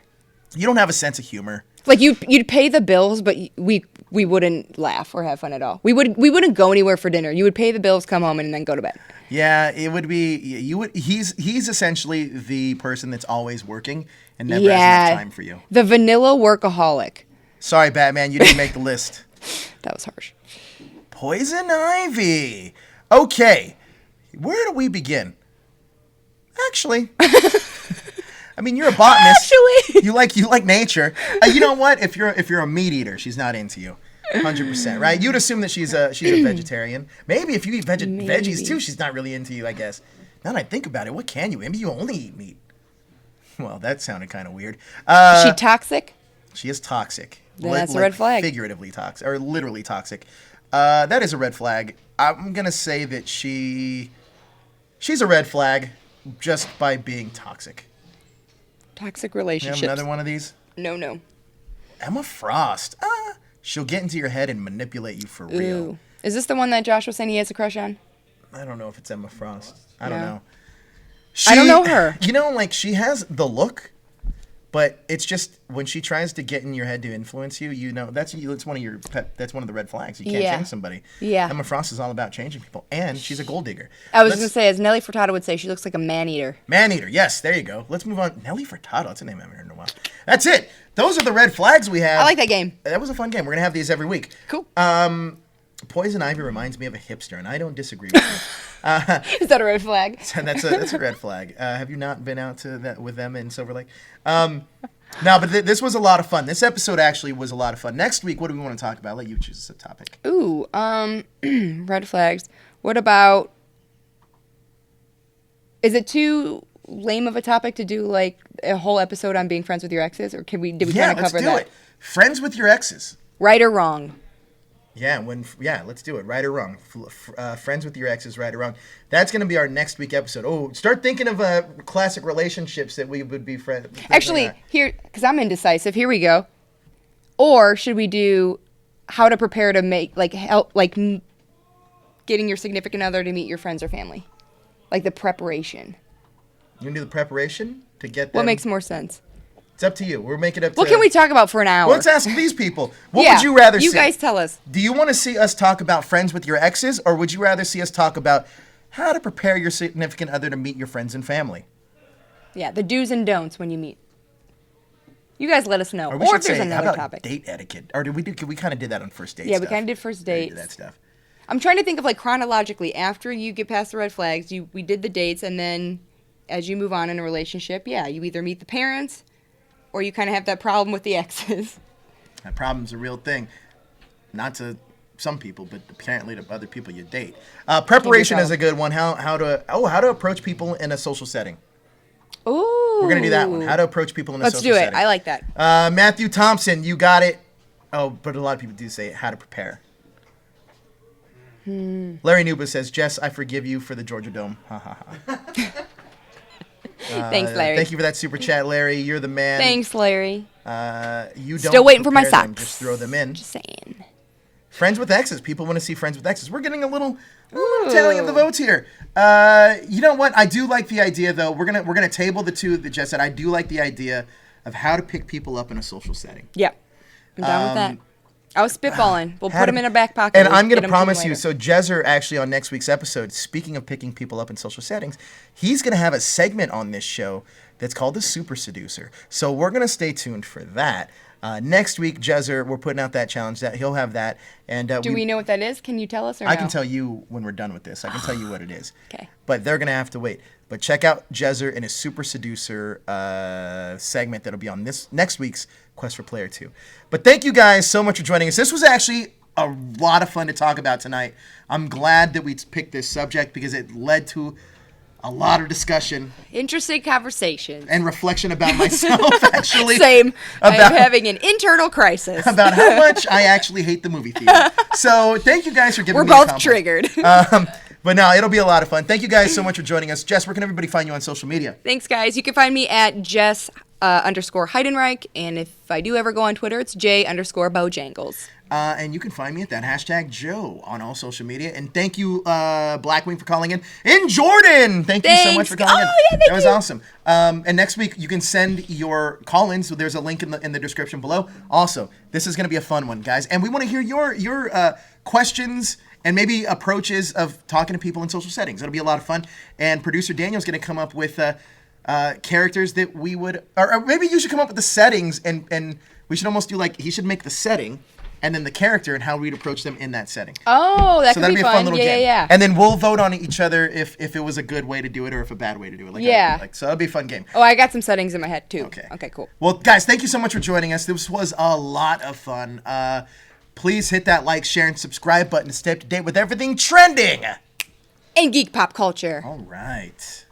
You don't have a sense of humor. Like you'd pay the bills, but we wouldn't laugh or have fun at all. We wouldn't go anywhere for dinner. You would pay the bills, come home, and then go to bed. Yeah, it would be. You would. He's essentially the person that's always working and never has enough time for you. The vanilla workaholic. Sorry, Batman, you didn't make the list. That was harsh. Poison Ivy. Okay, where do we begin? Actually, I mean, you're a botanist. Actually, you like nature. You know what? If you're a meat eater, she's not into you. 100%, right? You'd assume that she's a vegetarian. Maybe if you eat veggies too, she's not really into you, I guess. Now that I think about it, what can you? Maybe you only eat meat. Well, that sounded kind of weird. Is she toxic? She is toxic. Then that's a red flag. Figuratively toxic, or literally toxic. That is a red flag. I'm gonna say that she's a red flag just by being toxic. Toxic You relationships. have another one of these? No. Emma Frost. She'll get into your head and manipulate you for real. Ooh. Is this the one that Josh was saying he has a crush on? I don't know if it's Emma Frost. I don't No. know. I don't know her. You know, like she has the look, But it's just when she tries to get in your head to influence you, you know that's one of your that's one of the red flags. You can't change somebody. Yeah. Emma Frost is all about changing people, and she's a gold digger. I was going to say, as Nelly Furtado would say, she looks like a man-eater. Man-eater, yes, there you go. Let's move on. Nelly Furtado, that's a name I haven't heard in a while. That's it. Those are the red flags we have. I like that game. That was a fun game. We're going to have these every week. Cool. Poison Ivy reminds me of a hipster, and I don't disagree with you. Is that a red flag? That's a red flag. Have you not been out to that with them in Silver Lake? No, but this was a lot of fun. This episode actually was a lot of fun. Next week, what do we want to talk about? I'll let you choose a topic. Ooh, red flags. What about? Is it too lame of a topic to do like a whole episode on being friends with your exes, or did we kind of cover that? Yeah, let's do it. Friends with your exes. Right or wrong? Yeah, let's do it. Right or wrong. Friends with your exes, right or wrong. That's going to be our next week episode. Oh, start thinking of classic relationships that we would be friends. Actually, here, because I'm indecisive. Here we go. Or should we do how to prepare to make getting your significant other to meet your friends or family, like the preparation. You can do the preparation to get them. What makes more sense? It's up to you. We're making it up to... What can we talk about for an hour? Well, let's ask these people. What would you rather see? You guys tell us. Do you want to see us talk about friends with your exes, or would you rather see us talk about how to prepare your significant other to meet your friends and family? Yeah, the do's and don'ts when you meet. You guys let us know. Or Or if there's another topic. Date etiquette. Or we kind of did that on first dates. Yeah, we kind of did first dates. That stuff. I'm trying to think of like chronologically. After you get past the red flags, we did the dates, and then as you move on in a relationship, you either meet the parents, or you kind of have that problem with the exes. That problem's a real thing. Not to some people, but apparently to other people you date. Preparation is a good one. How to approach people in a social setting. Ooh. We're going to do that one. How to approach people in a social setting. Let's do it. I like that. Matthew Thompson, you got it. Oh, but a lot of people do say how to prepare. Larry Nuba says, Jess, I forgive you for the Georgia Dome. Ha ha ha. Thanks, Larry. Thank you for that super chat, Larry. You're the man. Thanks, Larry. You don't Still waiting for my prepare them, socks. just throw them in. Just saying. Friends with exes. People want to see friends with exes. We're getting a little tally of the votes here. You know what? I do like the idea, though. We're gonna table the two that Jess said. I do like the idea of how to pick people up in a social setting. Yep. I'm down with that. I was spitballing. We'll put them in a back pocket. And I'm going to promise you, so Jezzer actually on next week's episode, speaking of picking people up in social settings, he's going to have a segment on this show that's called the Super Seducer. So we're going to stay tuned for that. Next week, Jezzer, we're putting out that challenge. That he'll have that. And do we know what that is? Can you tell us? Or I can tell you when we're done with this. I can tell you what it is. Okay. But they're going to have to wait. But check out Jezzer in his Super Seducer segment that'll be on this next week's Quest for Player 2. But thank you guys so much for joining us. This was actually a lot of fun to talk about tonight. I'm glad that we picked this subject because it led to a lot of discussion. Interesting conversations. And reflection about myself, actually. Same. I'm having an internal crisis. About how much I actually hate the movie theater. So thank you guys for giving me We're a both triggered. But no, it'll be a lot of fun. Thank you guys so much for joining us. Jess, where can everybody find you on social media? Thanks, guys. You can find me at Jess __ Heidenreich. And if I do ever go on Twitter, it's J _ Bojangles. And you can find me at that hashtag Joe on all social media. And thank you, Blackwing, for calling in. And Jordan, thank you so much for calling in. Yeah, thank that was awesome. And next week, you can send your call-ins. So there's a link in the description below. Also, this is going to be a fun one, guys. And we want to hear your questions and maybe approaches of talking to people in social settings. It'll be a lot of fun. And producer Daniel's going to come up with characters that we would, or maybe you should come up with the settings, and we should almost do like, he should make the setting, and then the character and how we'd approach them in that setting. Oh, that could that'd be a fun little game. Yeah. And then we'll vote on each other if it was a good way to do it or if a bad way to do it. So that'll be a fun game. Oh, I got some settings in my head too. Okay, cool. Well, guys, thank you so much for joining us. This was a lot of fun. Please hit that like, share, and subscribe button to stay up to date with everything trending in geek pop culture. All right.